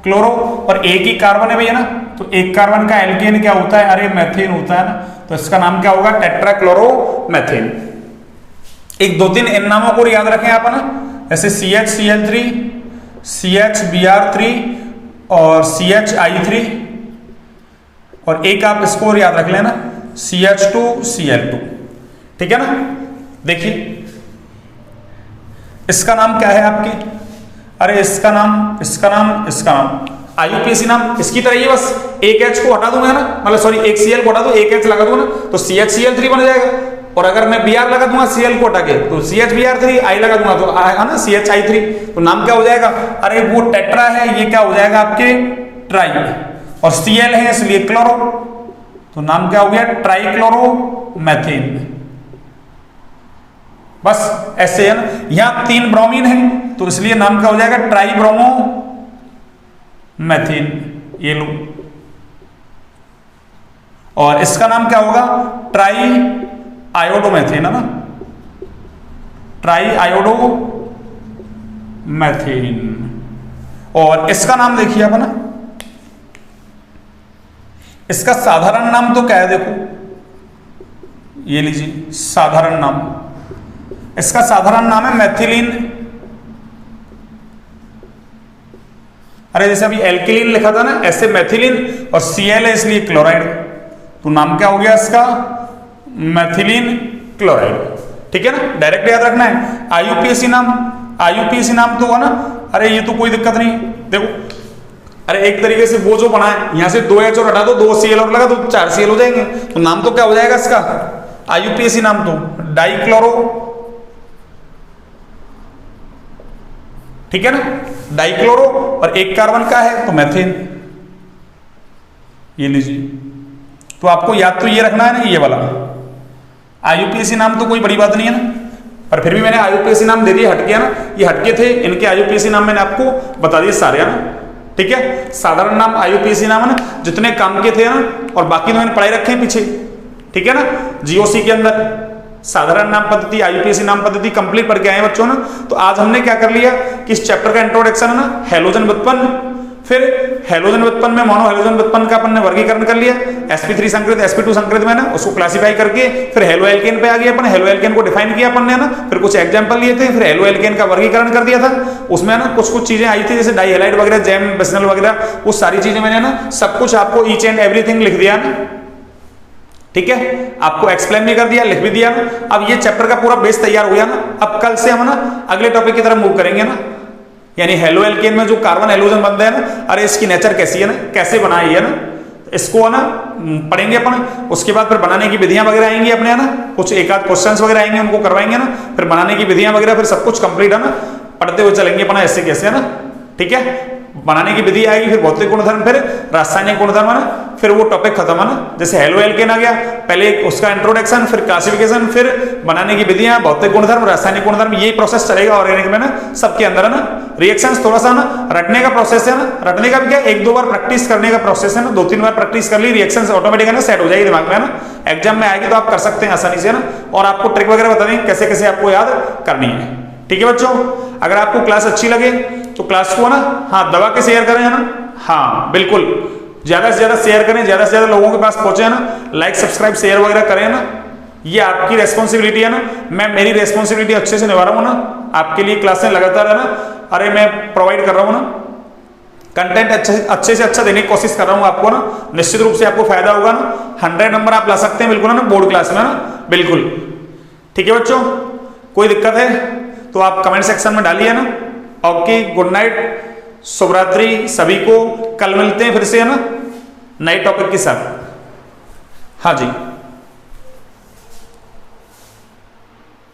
क्लोरो, और एक ही कार्बन है भैया ना, तो एक कार्बन का एल्केन क्या होता है, अरे मेथेन होता है ना, तो इसका नाम क्या होगा, टेट्रा क्लोरो मेथेन। एक 2-3 इन नामों को याद रखें आप ना, जैसे CHCl3, CHBr3 और CHI3, और एक आप इसको याद रख लेना CH2Cl2, ठीक है ना। देखिए इसका नाम क्या है आपके, अरे इसका नाम आईयूपीएसी नाम इसकी तरह ही, बस एक H को हटा दूंगा ना, मतलब सॉरी एक Cl को हटा दूं, एक H लगा दूंगा ना तो CHCl3 बन जाएगा, और अगर मैं Br लगा दूंगा Cl को हटा के तो CHBr3, I लगा दूंगा तो है ना CHI3, तो नाम क्या हो जाएगा, अरे वो टेट्रा है, ये क्या हो जाएगा आपके ट्राई, और Cl है इसलिए क्लोरो, तो नाम क्या हो गया, ट्राइक्लोरोमेथेन। बस ऐसे है ना, यहां 3 ब्रोमीन है तो इसलिए नाम क्या हो जाएगा, ट्राइब्रोमोमेथेन, ये लो, और इसका नाम क्या होगा, ट्राई आयोडोमेथेन है ना, ट्राई आयोडोमेथेन। और इसका नाम देखिए आप ना, इसका साधारण नाम तो क्या है, देखो ये लीजिए साधारण नाम, इसका साधारण नाम है मेथिलीन। अरे जैसे अभी एल्किलीन लिखा था ना, ऐसे मेथिलीन, और Cl है इसलिए क्लोराइड, तो नाम क्या हो गया इसका, मेथिलीन क्लोराइड, ठीक है ना, डायरेक्ट याद रखना है। आईयूपीएसी नाम, IUPAC नाम तो है ना, अरे ये तो कोई दिक्कत नहीं, देखो अरे एक तरीके से वो जो बना है यहां से 2H और हटा दो, 2Cl और लगा तो 4Cl हो जाएंगे, तो नाम तो क्या हो जाएगा इसका, IUPAC नाम तो डाइक्लोरो, ठीक है ना, डाइक्लोरो, और एक कार्बन का है तो मेथेन, ये लीजिए। तो आपको याद तो ये रखना है ना, ये वाला IUPAC नाम तो कोई बड़ी बात नहीं है ना, पर फिर भी मैंने IUPAC नाम दे दिया, हट गया ना, ये हटके थे, इनके IUPAC नाम मैंने आपको बता दिए सारे, है ना, ठीक है। साधारण नाम IUPAC नाम है ना, जितने काम के थे ना, और बाकी तो मैंने पढ़ाई रखे हैं पीछे, ठीक है ना। GOC के अंदर साधारण नाम पद्धति, IUPAC नाम पद्धति कंप्लीट पढ़ के आए बच्चों ना। तो आज हमने क्या कर लिया कि इस चैप्टर का इंट्रोडक्शन है ना, हैलोजन व्युत्पन्न, फिर हैलोजन व्युत्पन्न में मोनो हैलोजन व्युत्पन्न का अपन ने वर्गीकरण कर लिया, sp3 संकृत sp2 संकृत में ना, उसको क्लासिफाई करके फिर हेलो एल्केन पे आ गया अपन, हेलो एल्केन को डिफाइन किया अपन ने ना, फिर कुछ एग्जांपल लिए थे, फिर हेलो एल्केन का वर्गीकरण कर दिया था, उसमें ना कुछ चीजें आई थी जैसे डाई हैलाइड वगैरह, जैम बेसनल वगैरह, वो सारी चीजें मैंने ना सब कुछ आपको ईच एंड एवरीथिंग लिख दिया ना, ठीक है, आपको एक्सप्लेन भी कर दिया, लिख भी दिया ना। अब ये चैप्टर का पूरा बेस तैयार हो गया ना। अब कल से हम ना अगले टॉपिक की तरफ मूव करेंगे ना, यानी हेलो एल्केन में जो कार्बन हैलोजन बनते हैं ना, अरे इसकी नेचर कैसी है ना, कैसे बनाई है ना, इसको है ना पढ़ेंगे अपन। उसके बाद फिर बनाने की विधियां वगैरह आएंगी अपने, है ना, कुछ एक आध क्वेश्चंस वगैरह आएंगे, उनको करवाएंगे ना, फिर बनाने की विधियां वगैरह, फिर सब कुछ कंप्लीट है ना, पढ़ते हुए चलेंगे अपन ऐसे कैसे, है ना, ठीक है। बनाने की विधि आएगी, फिर भौतिक गुणधर्म, फिर रासायनिक गुणधर्म, है ना, फिर वो टॉपिक खत्म, है ना। जैसे हेलो एल्केन आ गया, पहले उसका इंट्रोडक्शन, फिर क्लासिफिकेशन, फिर बनाने की विधियां, भौतिक गुणधर्म, रासायनिक गुणधर्म, यही प्रोसेस चलेगा ऑर्गेनिक में ना, सबके अंदर, है ना। रिएक्शंस थोड़ा सा ना रटने का प्रोसेस है ना, रटने का भी क्या, एक दो बार प्रैक्टिस करने का प्रोसेस है ना, 2-3 बार प्रैक्टिस कर ली, रिएक्शंस ऑटोमेटिक है ना सेट हो जाएगी दिमाग में, है ना। एग्जाम में आएगी तो आप कर सकते हैं आसानी से, है ना, और आपको ट्रिक वगैरह बता देंगे कैसे कैसे आपको याद करनी है, ठीक है बच्चों। अगर आपको क्लास अच्छी लगे तो क्लास को ना हाँ दबा के शेयर करें, है ना, हाँ बिल्कुल, ज्यादा से ज्यादा शेयर करें, ज्यादा से ज्यादा लोगों के पास पहुंचे, है ना, लाइक सब्सक्राइब शेयर वगैरह करें ना, ये आपकी रेस्पॉन्सिबिलिटी है ना। मैं मेरी रेस्पॉन्सिबिलिटी अच्छे से निभा रहा हूं ना, आपके लिए क्लासें लगातार, है ना, अरे मैं प्रोवाइड कर रहा हूं ना, कंटेंट अच्छे से अच्छा देने की कोशिश कर रहा हूं आपको ना, निश्चित रूप से आपको फायदा होगा ना। 100 नंबर आप ला सकते हैं बिल्कुल, है ना, बोर्ड क्लास में, ना, बिल्कुल, ठीक है बच्चों। कोई दिक्कत है तो आप कमेंट सेक्शन में डालिए ना। ओके, गुड नाइट, शुभरात्रि सभी को, कल मिलते हैं फिर से, है ना, नए टॉपिक के साथ। हाँ जी।